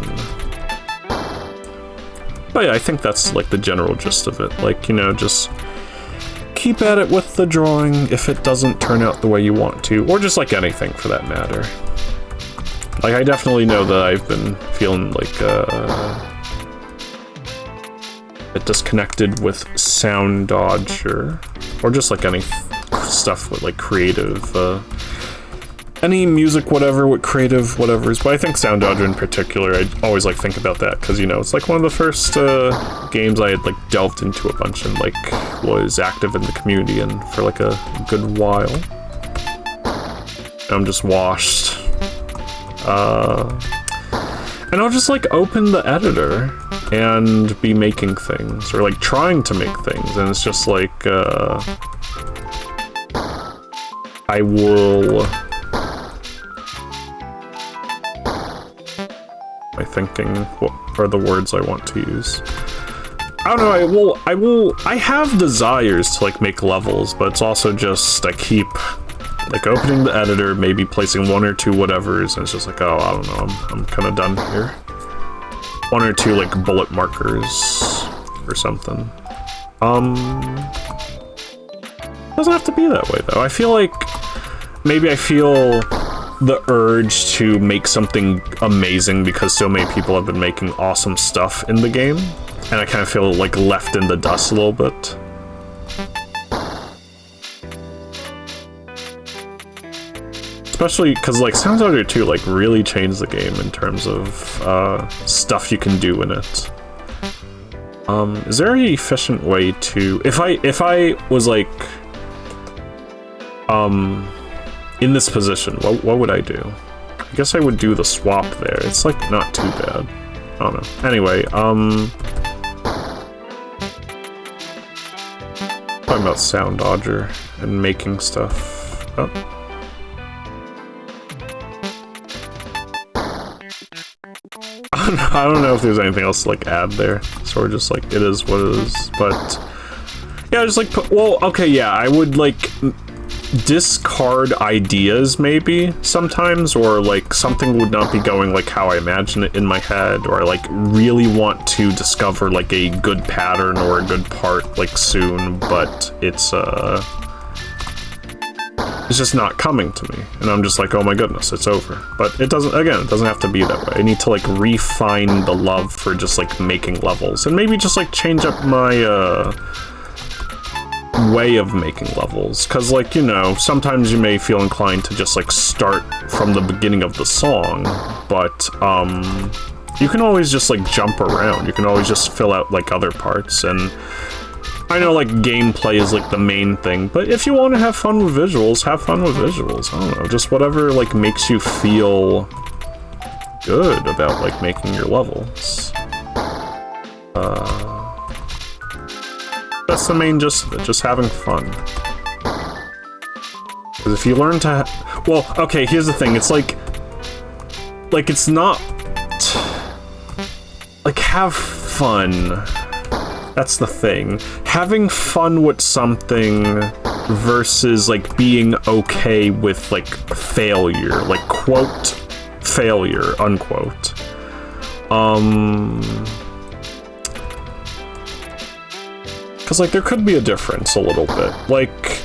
But yeah, I think that's, like, the general gist of it. Like, you know, just keep at it with the drawing if it doesn't turn out the way you want to. Or just, like, anything, for that matter. Like, I definitely know that I've been feeling, like, disconnected with Sound Dodger, or just like any stuff with like creative, any music, whatever, with creative whatevers. But I think Sound Dodger in particular, I always like think about that because, you know, it's like one of the first games I had like delved into a bunch and like was active in the community and for like a good while. I'm just washed. And I'll just like open the editor and be making things, or like trying to make things, and it's just like, I will... Am I thinking, what are the words I want to use? I don't know, I have desires to like make levels, but it's also just, I keep like opening the editor, maybe placing one or two whatevers, and it's just like, oh, I don't know, I'm kind of done here. One or two like bullet markers or something. Doesn't have to be that way though. I feel like maybe I feel the urge to make something amazing because so many people have been making awesome stuff in the game, and I kind of feel like left in the dust a little bit. Especially because like Sound Dodger 2 like really changed the game in terms of stuff you can do in it. Is there an efficient way to, if I was like in this position, what would I do? I guess I would do the swap there. It's like not too bad. I don't know. Anyway, talking about Sound Dodger and making stuff. Oh. I don't know if there's anything else to like add there. Sort of just like, it is what it is. But yeah, just like, well, okay, yeah, I would like discard ideas maybe sometimes, or like something would not be going like how I imagine it in my head, or I like really want to discover like a good pattern or a good part like soon, but it's just not coming to me, and I'm just like, oh my goodness, it's over. But it doesn't, again, it doesn't have to be that way. I need to like refine the love for just like making levels, and maybe just like change up my way of making levels, because like, you know, sometimes you may feel inclined to just like start from the beginning of the song, but you can always just like jump around. You can always just fill out like other parts, and I know, like, gameplay is, like, the main thing, but if you want to have fun with visuals, have fun with visuals. I don't know, just whatever, like, makes you feel good about, like, making your levels. That's the main gist of it, just having fun. Because if you learn to well, okay, here's the thing, it's like, it's not... Like, have fun. That's the thing. Having fun with something versus, like, being okay with, like, failure. Like, quote, failure, unquote. Because, like, there could be a difference a little bit. Like...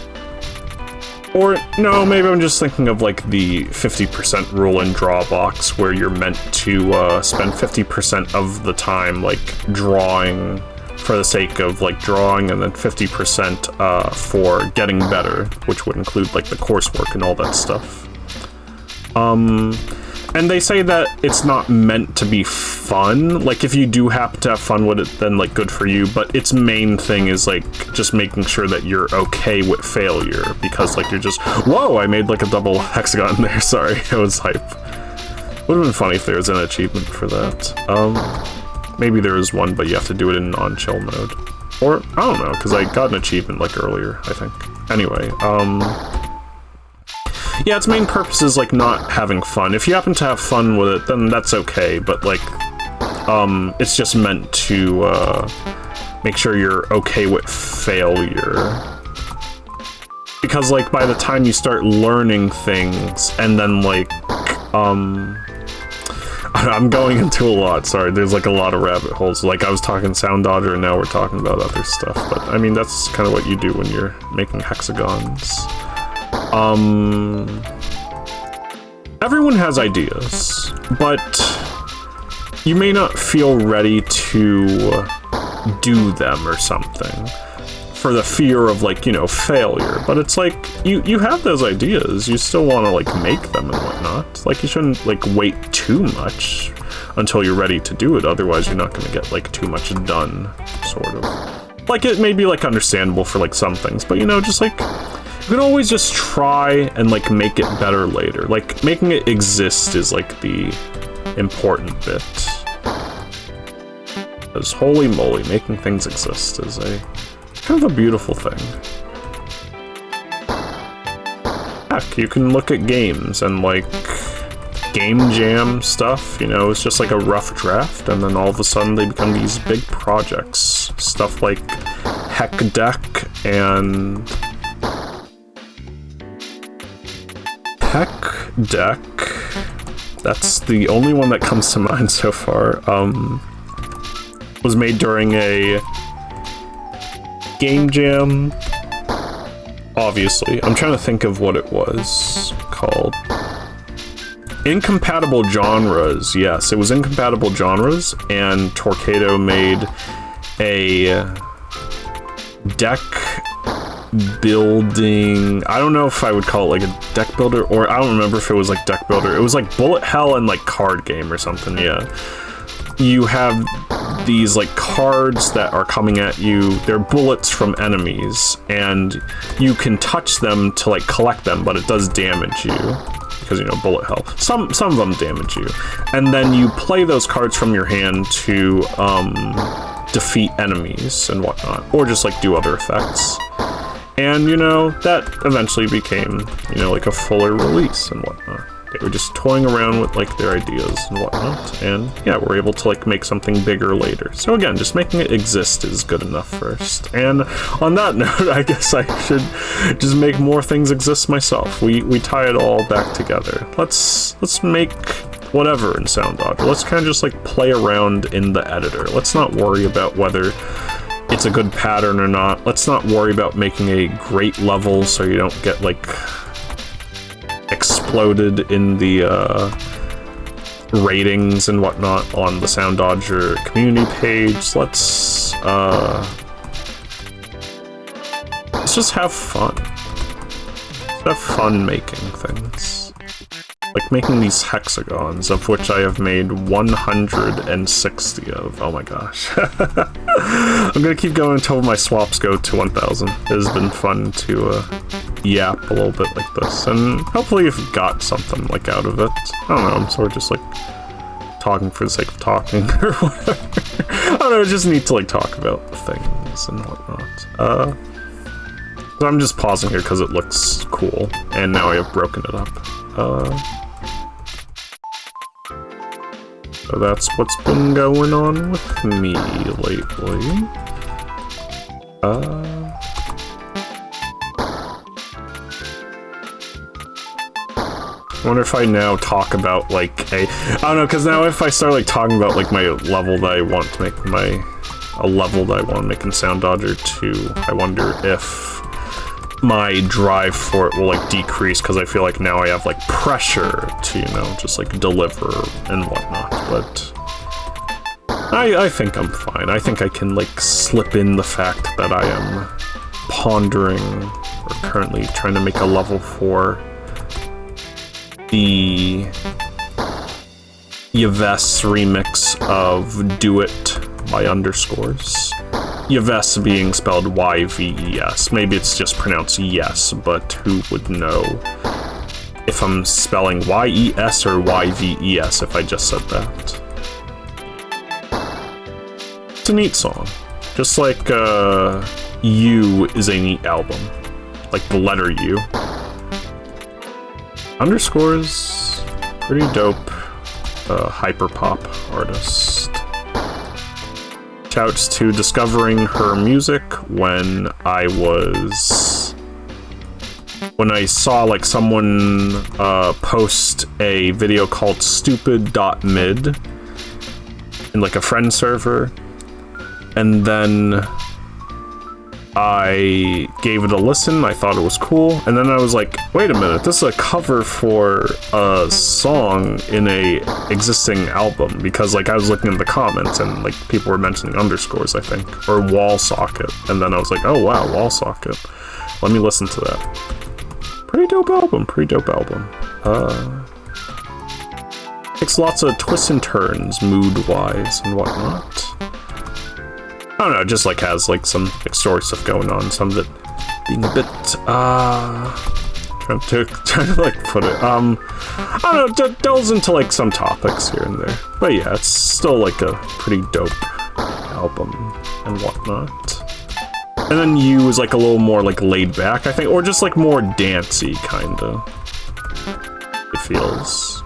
Or, no, maybe I'm just thinking of, like, the 50% rule in Drawbox, where you're meant to, spend 50% of the time, like, drawing for the sake of, like, drawing, and then 50%, for getting better, which would include, like, the coursework and all that stuff. And they say that it's not meant to be fun. Like, if you do happen to have fun with it, then, like, good for you, but its main thing is, like, just making sure that you're okay with failure, because, like, you're just, whoa, I made, like, a double hexagon there, sorry, it was hype. Would've been funny if there was an achievement for that. Maybe there is one, but you have to do it in non-chill mode. Or, I don't know, because I got an achievement, like, earlier, I think. Anyway, yeah, its main purpose is, like, not having fun. If you happen to have fun with it, then that's okay, but, like, it's just meant to, make sure you're okay with failure. Because, like, by the time you start learning things, and then, like, I'm going into a lot, sorry, there's, like, a lot of rabbit holes. Like, I was talking Sound Dodger, and now we're talking about other stuff, but, I mean, that's kind of what you do when you're making hexagons. Everyone has ideas, but you may not feel ready to do them or something for the fear of, like, you know, failure. But it's like, you have those ideas, you still want to, like, make them and whatnot. Like, you shouldn't, like, wait too much until you're ready to do it, otherwise you're not going to get, like, too much done, sort of. Like, it may be, like, understandable for, like, some things, but, you know, just, like... You can always just try and, like, make it better later. Like, making it exist is, like, the important bit. Because, holy moly, making things exist is a kind of a beautiful thing. Heck, you can look at games and, like, game jam stuff, you know, it's just like a rough draft, and then all of a sudden they become these big projects. Stuff like Hexa and... Deck. That's the only one that comes to mind so far. Was made during a game jam. Obviously. I'm trying to think of what it was called. Incompatible Genres. Yes, it was Incompatible Genres, and Torquedo made a deck building, I don't know if I would call it like a deck builder, or I don't remember if it was like deck builder. It was like bullet hell and like card game or something, yeah. You have these like cards that are coming at you, they're bullets from enemies, and you can touch them to like collect them, but it does damage you. Because, you know, bullet hell. Some of them damage you. And then you play those cards from your hand to defeat enemies and whatnot, or just like do other effects. And, you know, that eventually became, you know, like a fuller release and whatnot. They were just toying around with, like, their ideas and whatnot, and, yeah, we're able to, like, make something bigger later. So again, just making it exist is good enough first. And on that note, I guess I should just make more things exist myself. We tie it all back together. Let's make whatever in Sound Dodger. Let's kind of just, like, play around in the editor. Let's not worry about whether it's a good pattern or not. Let's not worry about making a great level so you don't get, like, exploded in the ratings and whatnot on the Sound Dodger community page. Let's just have fun. Let's have fun making things. like making these hexagons, of which I have made 160 of. Oh my gosh. I'm gonna keep going until my swaps go to 1,000. It has been fun to yap a little bit like this, and hopefully you've got something like out of it. I don't know, I'm sort of just like talking for the sake of talking or whatever. I don't know, I just need to like talk about the things and whatnot. So I'm just pausing here because it looks cool, and now I have broken it up. So that's what's been going on with me lately. I wonder if I now talk about like I don't know, because now if I start like talking about like my level that I want to make a level that I want to make in Sound Dodger 2, I wonder if my drive for it will like decrease, because I feel like now I have like pressure to, you know, just like deliver and whatnot. But I think I'm fine. I think I can like slip in the fact that I am pondering or currently trying to make a level for the Yves remix of Do It by Underscores. Yves being spelled Y-V-E-S. Maybe it's just pronounced yes, but who would know if I'm spelling Y-E-S or Y-V-E-S if I just said that. It's a neat song. Just like U is a neat album. Like the letter U. Underscores, pretty dope hyperpop artist. Shouts to discovering her music when I saw like someone post a video called stupid.mid in like a friend server, and then I gave it a listen. I thought it was cool, and then I was like, wait a minute, this is a cover for a song in a existing album, because like I was looking in the comments and like people were mentioning Underscores, I think, or Wall Socket, and then I was like, oh wow, Wall Socket, let me listen to that. Pretty dope album. Takes lots of twists and turns mood-wise and whatnot. I don't know, just like has like some like story stuff going on, some of it being a bit trying to like put it I don't know, delves into like some topics here and there, but yeah, it's still like a pretty dope album and whatnot. And then U is like a little more like laid back, I think, or just like more dancey kinda, it feels.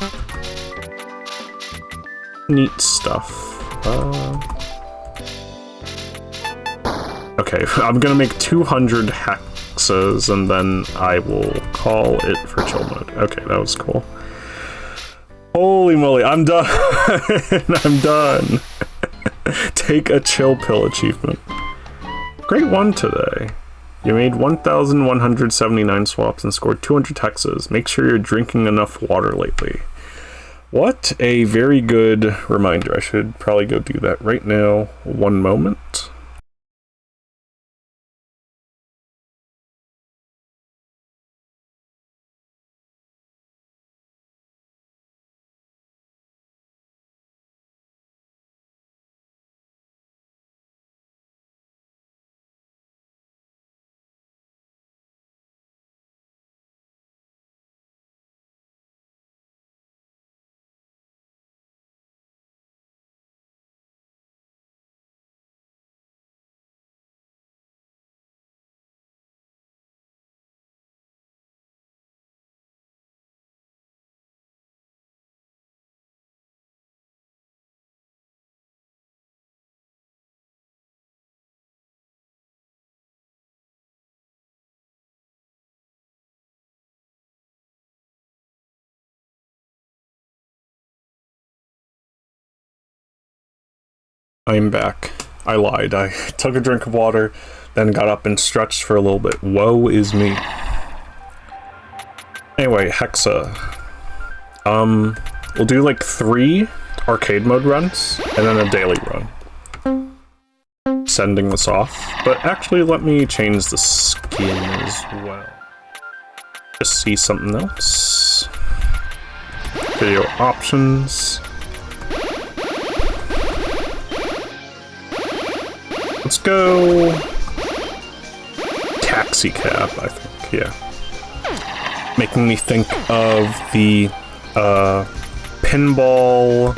Neat stuff. Okay, I'm gonna make 200 hexas, and then I will call it for chill mode. Okay, that was cool. Holy moly, I'm done! I'm done! Take a chill pill achievement. Great one today. You made 1,179 swaps and scored 200 hexas. Make sure you're drinking enough water lately. What a very good reminder. I should probably go do that right now. One moment. I'm back. I lied. I took a drink of water, then got up and stretched for a little bit. Woe is me. Anyway, Hexa. We'll do like 3 arcade mode runs, and then a daily run. Sending this off, but actually let me change the skin as well. Just see something else. video options. Let's go taxi cab, I think, yeah. Making me think of the pinball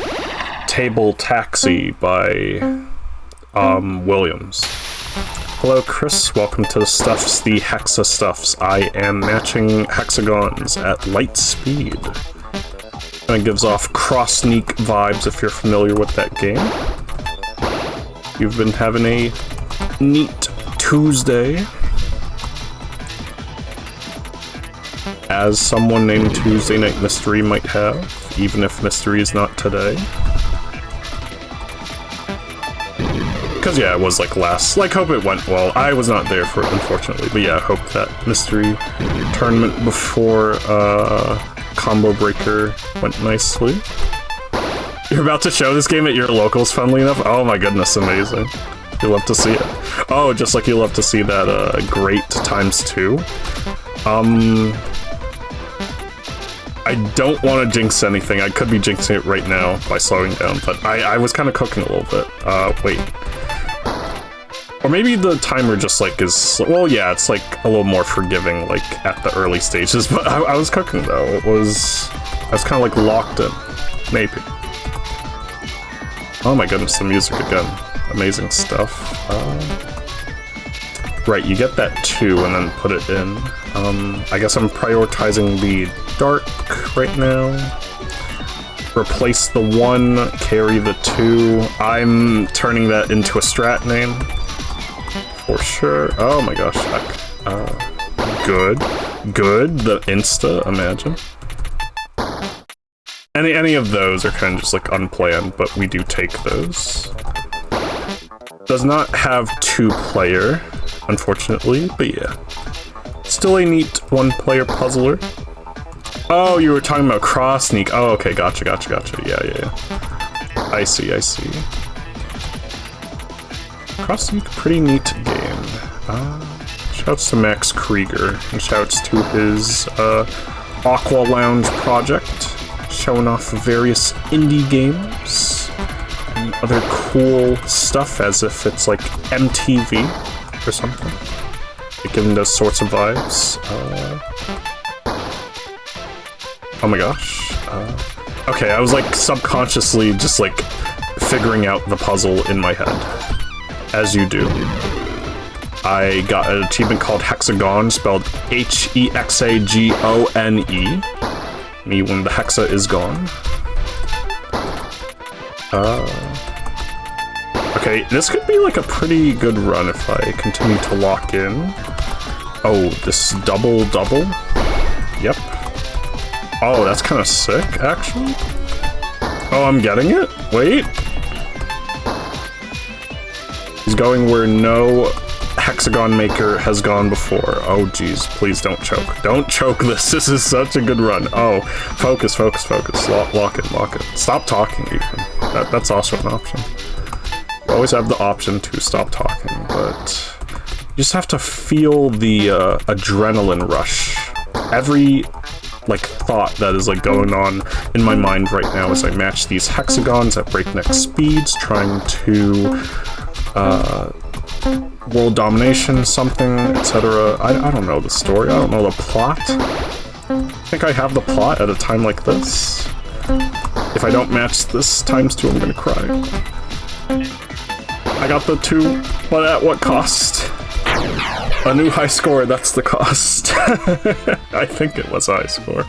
table taxi by Williams. Hello, Chris. Welcome to the Stuffs, the Hexa Stuffs. I am matching hexagons at light speed. And it gives off cross-sneak vibes if you're familiar with that game. You've been having a neat Tuesday. As someone named Tuesday Night Mystery might have, even if Mystery is not today. Because, yeah, it was like last. Like, hope it went well. I was not there for it, unfortunately. But, yeah, hope that Mystery tournament before Combo Breaker went nicely. You're about to show this game at your locals, funnily enough? Oh my goodness, amazing. You love to see it. Oh, just like you love to see that great ×2. I don't want to jinx anything. I could be jinxing it right now by slowing down, but I was kind of cooking a little bit. Wait. Or maybe the timer just like is, well, yeah, it's like a little more forgiving, like at the early stages, but I was cooking though. I was kind of like locked in. Maybe. Oh my goodness, the music again. Amazing stuff. Right, you get that 2 and then put it in. I guess I'm prioritizing the dark right now. Replace the 1, carry the 2. I'm turning that into a strat name. For sure. Oh my gosh, heck. Good. Good. The Insta, imagine. Any of those are kind of just like unplanned, but we do take those. Does not have 2-player, unfortunately, but yeah. Still a neat 1-player puzzler. Oh, you were talking about cross sneak. Oh, okay, gotcha. Yeah. I see. Cross sneak, pretty neat game. Shouts to Max Krieger, and shouts to his Aqua Lounge project, showing off various indie games and other cool stuff as if it's like MTV or something. Like giving those sorts of vibes. Oh my gosh. Okay, I was like subconsciously just like figuring out the puzzle in my head. As you do. I got an achievement called Hexagon, spelled Hexagone. Me when the hexa is gone. Okay, this could be like a pretty good run if I continue to lock in. Oh, this double? Yep. Oh, that's kind of sick, actually. Oh, I'm getting it? Wait. He's going where no hexagon maker has gone before. Oh, geez. Please don't choke. Don't choke this. This is such a good run. Oh, focus. Lock it. Stop talking, even. That's also an option. You always have the option to stop talking, but you just have to feel the adrenaline rush. Every like thought that is like going on in my mind right now as I match these hexagons at breakneck speeds, trying to world domination, something, etc. I don't know the story. I don't know the plot. I think I have the plot at a time like this. If I don't match this ×2, I'm gonna cry. I got the 2, but at what cost? A new high score, that's the cost. I think it was a high score.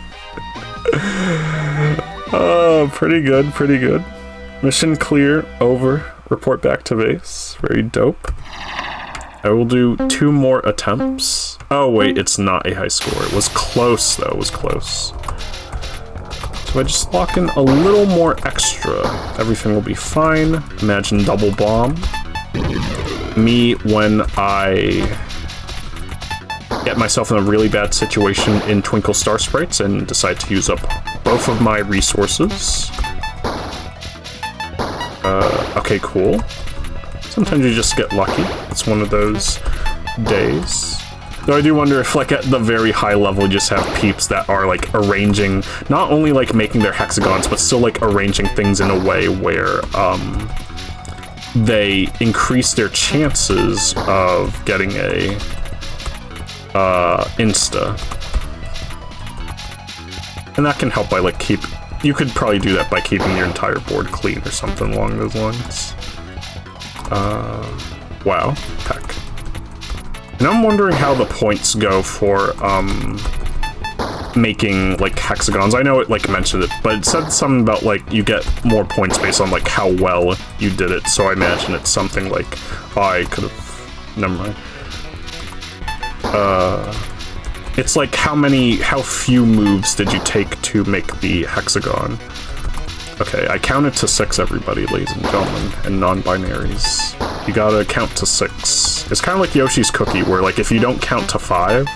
Oh, pretty good. Mission clear, over. Report back to base. Very dope. I will do 2 more attempts. Oh wait, it's not a high score. It was close though, it was close. So I just lock in a little more extra. Everything will be fine. Imagine double bomb. Me when I get myself in a really bad situation in Twinkle Star Sprites and decide to use up both of my resources. Okay, cool. Sometimes you just get lucky. It's one of those days. Though I do wonder if, like, at the very high level, you just have peeps that are, like, arranging, not only, like, making their hexagons, but still, like, arranging things in a way where, they increase their chances of getting a, insta. And that can help by, like, you could probably do that by keeping your entire board clean or something along those lines. Wow, heck. And I'm wondering how the points go for, making, like, hexagons. I know it, like, mentioned it, but it said something about, like, you get more points based on, like, how well you did it, so I imagine it's something like, oh, I could've... Never mind. It's like how few moves did you take to make the hexagon? Okay, I counted to 6, everybody, ladies and gentlemen, and non-binaries. You gotta count to 6. It's kind of like Yoshi's Cookie, where, like, if you don't count to 5,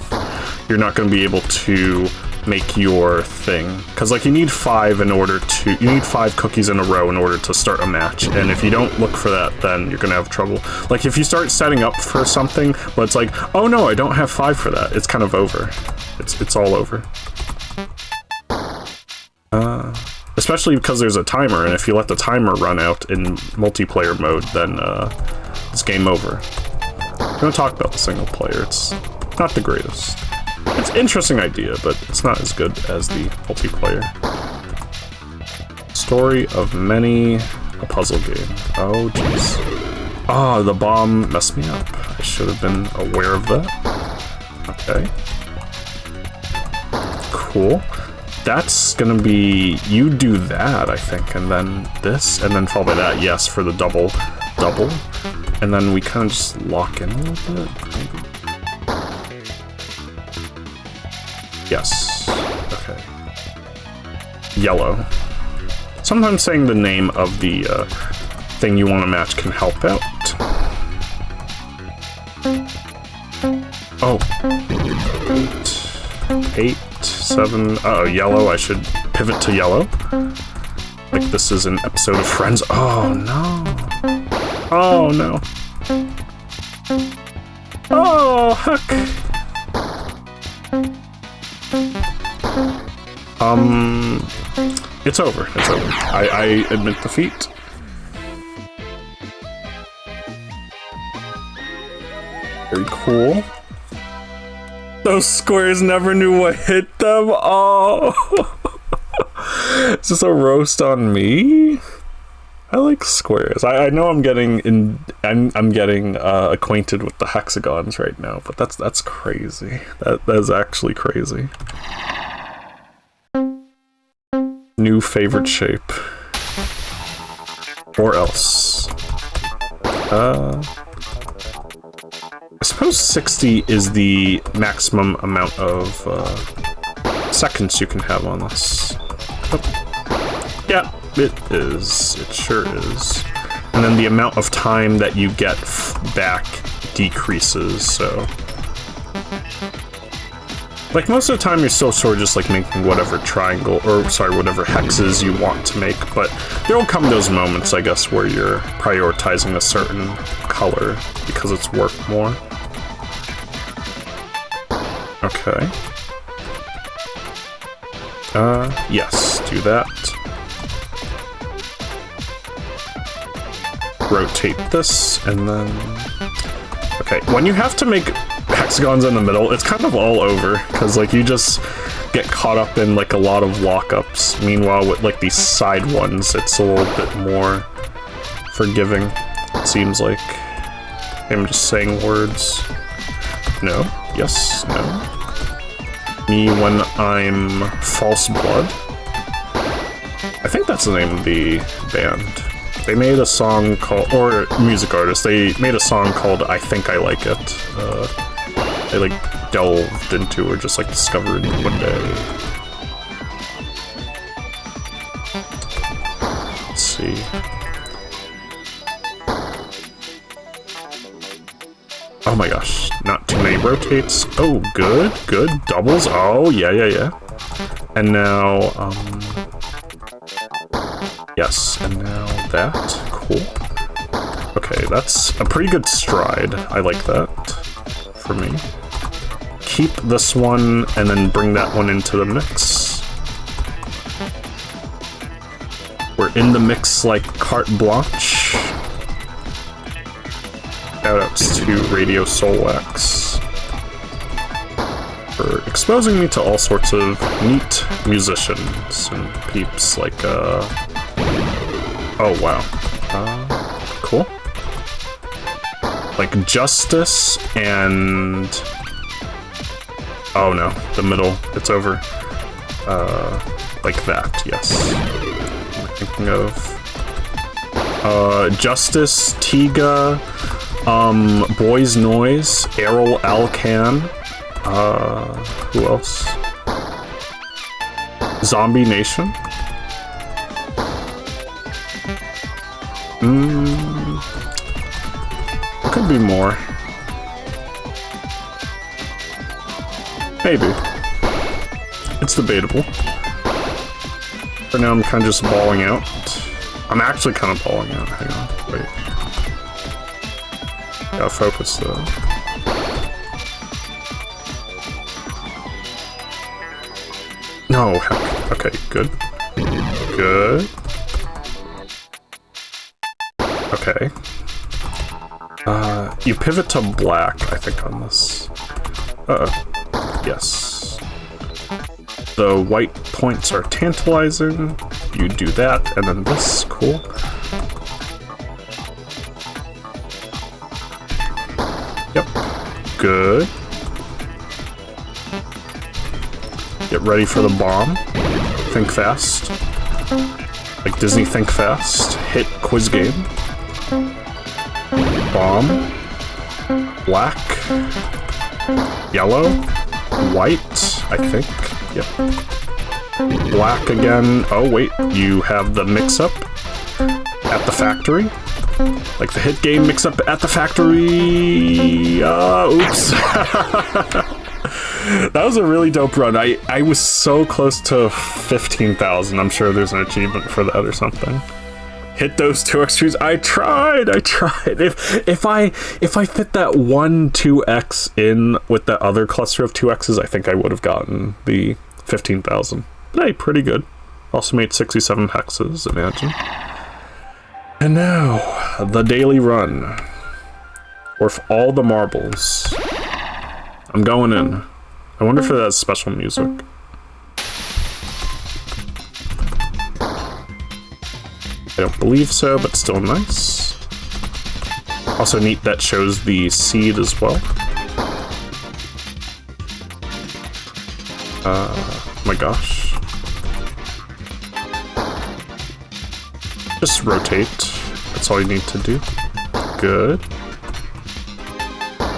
you're not gonna be able to make your thing. Because, like, you need 5 cookies in a row in order to start a match, and if you don't look for that, then you're gonna have trouble. Like, if you start setting up for something, but it's like, oh no, I don't have 5 for that, it's kind of over. It's all over. Especially because there's a timer, and if you let the timer run out in multiplayer mode, then it's game over. I'm gonna talk about the single player. It's not the greatest. It's an interesting idea, but it's not as good as the multiplayer. Story of many, a puzzle game. Oh, jeez. Ah, the bomb messed me up. I should have been aware of that. Okay. Cool. That's gonna be, you do that, I think, and then this, and then followed by that, yes, for the double, and then we kind of just lock in a little bit, maybe? Yes, okay. Yellow. Sometimes saying the name of the thing you want to match can help out. Oh. 8, 7, uh-oh, yellow, I should pivot to yellow. Like this is an episode of Friends. Oh no. Oh no. Oh, heck. It's over, it's over. I admit defeat. Very cool. Those squares never knew what hit them. Oh, is this a roast on me? I like squares. I know I'm getting acquainted with the hexagons right now, but that's crazy. That is actually crazy. New favorite shape, or else. I suppose 60 is the maximum amount of seconds you can have on this. Oh. Yeah, it is. It sure is. And then the amount of time that you get back decreases, so... Like, most of the time you're still sort of just, like, making whatever triangle, or, sorry, whatever hexes you want to make, but there will come those moments, I guess, where you're prioritizing a certain color because it's worth more. Okay. Yes, do that. Rotate this, and then... Okay, when you have to make hexagons in the middle, it's kind of all over, because, like, you just get caught up in, like, a lot of lockups. Meanwhile, with, like, these side ones, it's a little bit more forgiving, it seems like. I'm just saying words. No. Yes. No. Me when I'm False Blood. I think that's the name of the band. They made a song called, or music artist, they made a song called I Think I Like It. They like delved into or just like discovered one day. Let's see. Oh my gosh, not too many rotates. Oh, good, good. Doubles, oh, yeah, yeah, yeah. And now, yes, and now that, cool. Okay, that's a pretty good stride. I like that, for me. keep this one and then bring that one into the mix. We're in the mix like carte blanche. Shoutouts to Radio Solwax for exposing me to all sorts of neat musicians and peeps like, oh wow. Cool. Like Justice and... Oh no, the middle, it's over. Like that, yes. What am I thinking of? Justice, Tiga, Boys Noise, Errol Alcan, who else? Zombie Nation. Could be more. Maybe. It's debatable. For now, I'm kind of just balling out. I'm actually kind of balling out. Hang on, wait. Gotta focus though. No, heck. Okay, good. Good. Okay. You pivot to black, I think, on this. Uh-oh. Yes. The white points are tantalizing. You do that, and then this. Cool. Yep. Good. Get ready for the bomb. Think fast. Like Disney Think Fast. Hit quiz game. Bomb. Black. Yellow. White, I think. Yep. Black again. Oh, wait. You have the mix-up at the factory. Like the hit game mix-up at the factory. Oops. That was a really dope run. I was so close to 15,000. I'm sure there's an achievement for that or something. Hit those 2x trees. I tried. If I fit that 2x in with the other cluster of 2x's, I think I would have gotten the 15,000. But hey, pretty good. Also made 67 hexes, imagine. And now, the daily run. Worth all the marbles. I'm going in. I wonder if it has special music. I don't believe so, but still nice. Also neat that shows the seed as well. Oh my gosh. Just rotate. That's all you need to do. Good.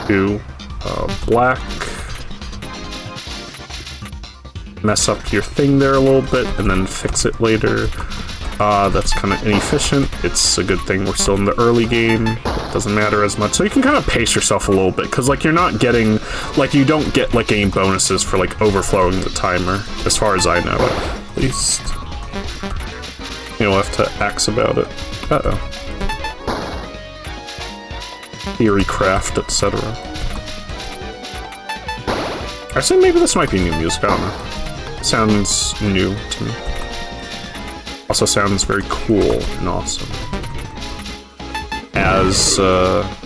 Do black. Mess up your thing there a little bit and then fix it later. That's kind of inefficient. It's a good thing we're still in the early game. It doesn't matter as much. So you can kind of pace yourself a little bit, because like you're not getting, like you don't get like any bonuses for like overflowing the timer, as far as I know at least. You'll have to axe about it. Uh-oh. Theory craft, etc. I say maybe this might be new music, I don't know. Sounds new to me. Also sounds very cool and awesome. As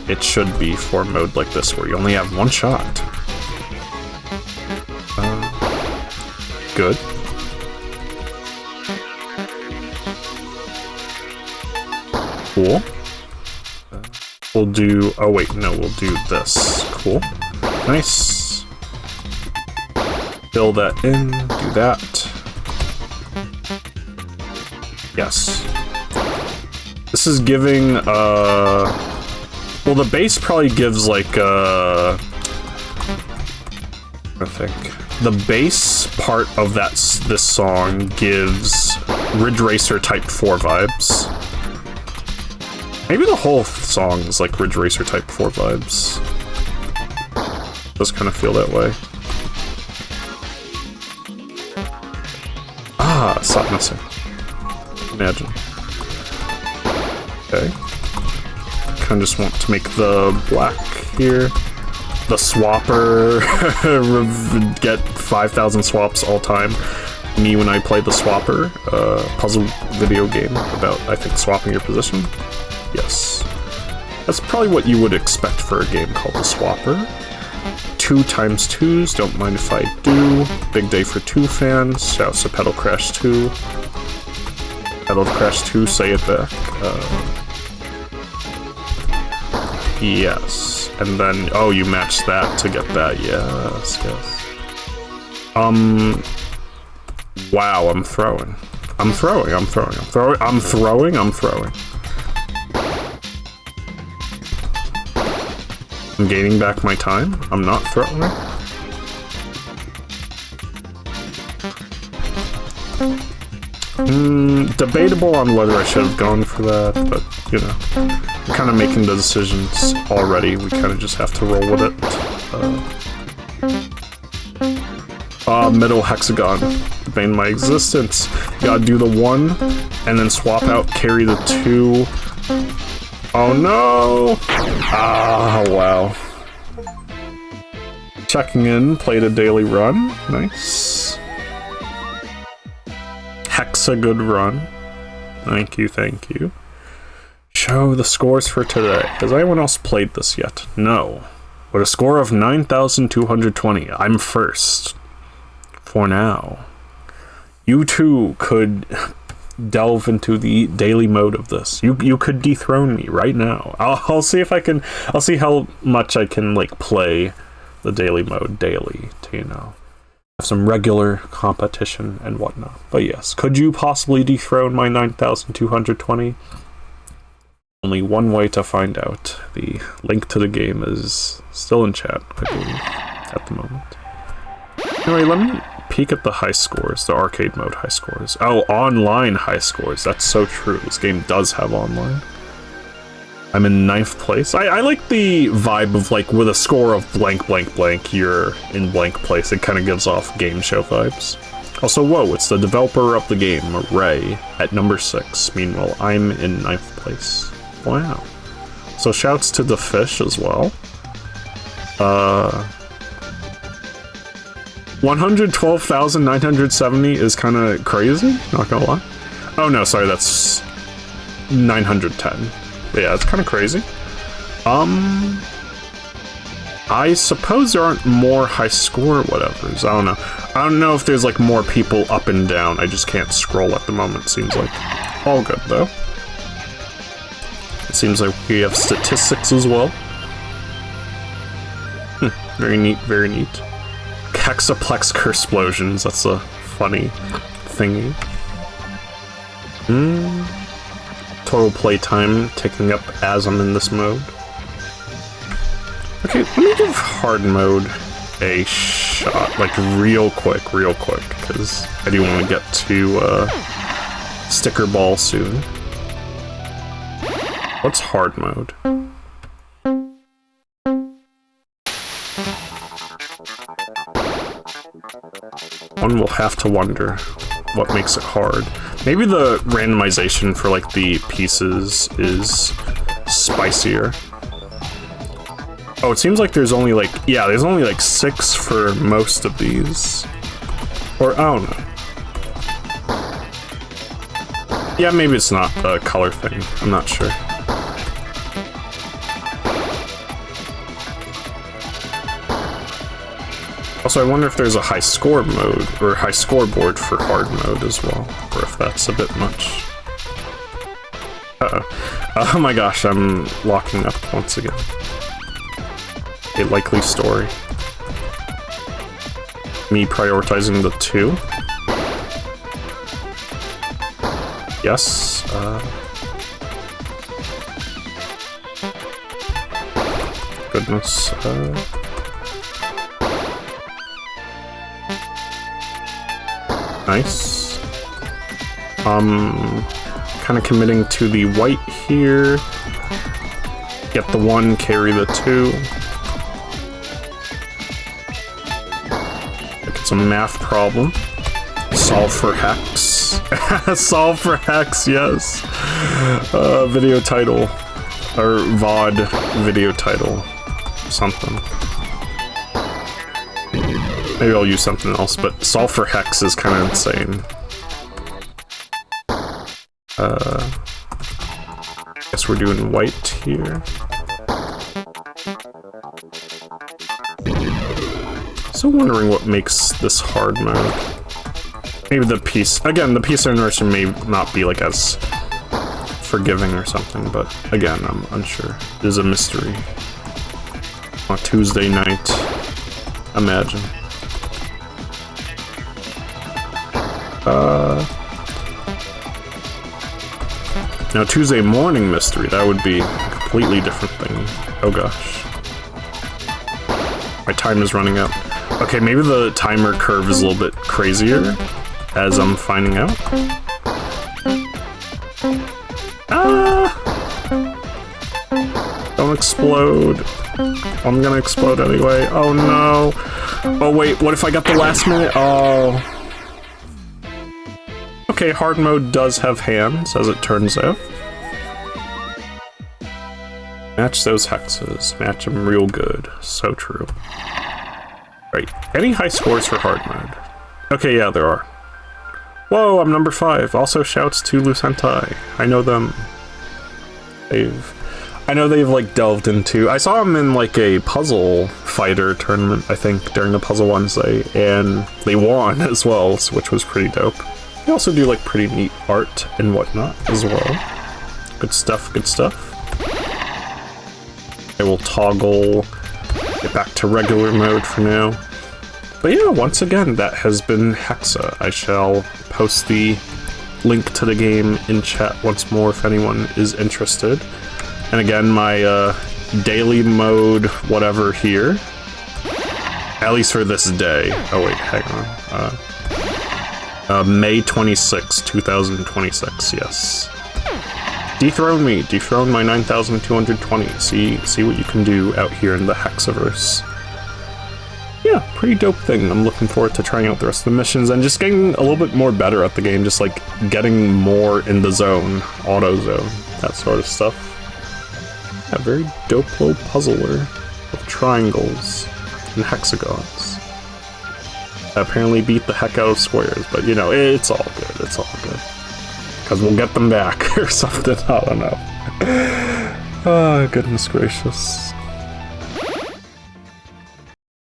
it should be for a mode like this, where you only have one shot. Good. Cool. We'll do... Oh wait, no, we'll do this. Cool. Nice. Fill that in, do that. Yes. This is giving, well, the bass probably gives, like, I think. The bass part of this song gives Ridge Racer Type 4 vibes. Maybe the whole song is, like, Ridge Racer Type 4 vibes. Does kind of feel that way. Ah, stop missing. Imagine. Okay. Kind of just want to make the black here. The swapper, get 5,000 swaps all time. Me when I play the swapper, puzzle video game about, I think, swapping your position. Yes. That's probably what you would expect for a game called the swapper. 2 times 2s, don't mind if I do. Big day for 2 fans. Shouts to Pedal Crash 2. Pedal Crash 2, say it back. Yes. And then, oh, you matched that to get that. Yes, yes. Wow, I'm throwing. I'm throwing. I'm gaining back my time. I'm not throwing. Debatable on whether I should have gone for that, but, you know, we're kind of making the decisions already. We kind of just have to roll with it. Middle hexagon. The bane of my existence. You gotta do the 1, and then swap out, carry the 2. Oh no! Ah, wow. Checking in, played a daily run. Nice. Hexa, good run. Thank you, thank you. Show the scores for today. Has anyone else played this yet? No. With a score of 9,220, I'm first. For now. You too could delve into the daily mode of this. You could dethrone me right now. I'll see if I can. I'll see how much I can like play the daily mode daily to, you know, have some regular competition and whatnot. But yes, could you possibly dethrone my 9,220? Only one way to find out. The link to the game is still in chat, I believe, at the moment. Anyway, let me peek at the high scores, the arcade mode high scores. Oh, online high scores. That's so true. This game does have online. I'm in 9th place. I like the vibe of like with a score of blank blank blank, you're in blank place. It kind of gives off game show vibes. Also, whoa, it's the developer of the game, Ray, at number 6. Meanwhile, I'm in 9th place. Wow. So shouts to the fish as well. 112,970 is kind of crazy, not gonna lie. Oh no, sorry, that's 910. Yeah, it's kind of crazy. I suppose there aren't more high score whatevers. I don't know. I don't know if there's like more people up and down. I just can't scroll at the moment, seems like. All good though. It seems like we have statistics as well. Very neat, very neat. Hexaplex cursplosions, that's a funny thingy. Total playtime ticking up as I'm in this mode. Okay, let me give hard mode a shot, like real quick, because I do want to get to Sticker Ball soon. What's hard mode? One will have to wonder what makes it hard. Maybe the randomization for like the pieces is spicier. Oh, it seems like there's only like, yeah, there's only like 6 for most of these. Or, I don't know. Yeah, maybe it's not a color thing. I'm not sure. Also, I wonder if there's a high score mode, or high scoreboard for hard mode as well, or if that's a bit much. Uh-oh. Oh my gosh, I'm locking up once again. A likely story. Me prioritizing the 2. Yes, goodness, nice. Kind of committing to the white here. Get the 1, carry the 2. Like it's a math problem. Solve for Hex. Solve for Hex, yes. Video title. Or VOD video title. Something. Maybe I'll use something else, but solve for hex is kind of insane. Guess we're doing white here. So wondering what makes this hard mode. Maybe the piece, again, the piece animation may not be like as forgiving or something, but again, I'm unsure. It is a mystery. On a Tuesday night, imagine. Now Tuesday morning mystery, that would be a completely different thing. Oh gosh. My time is running out. Okay, maybe the timer curve is a little bit crazier, as I'm finding out. Ah! Don't explode. I'm gonna explode anyway. Oh no. Oh wait, what if I got the last minute? Oh. Okay, hard mode does have hands, as it turns out. Match those hexes. Match them real good. So true. Right. Any high scores for hard mode? Okay, yeah, there are. Whoa, I'm number 5. Also shouts to Lucentai. I know them. I know they've like delved into. I saw them in like a puzzle fighter tournament, I think, during the Puzzle Wednesday, and they won as well, which was pretty dope. They also do like pretty neat art and whatnot as well. Good stuff, good stuff. I will toggle, get back to regular mode for now. But yeah, once again, that has been Hexa. I shall post the link to the game in chat once more if anyone is interested. And again, my daily mode whatever here, at least for this day. Oh wait, hang on. May 26, 2026, yes. Dethrone me, dethrone my 9,220. See what you can do out here in the Hexaverse. Yeah, pretty dope thing. I'm looking forward to trying out the rest of the missions and just getting a little bit more better at the game, just like getting more in the zone, auto zone, that sort of stuff. Yeah, very dope little puzzler with triangles and hexagons. I apparently beat the heck out of squares, but you know, it's all good, it's all good. Because we'll get them back or something, I don't know. Oh, goodness gracious.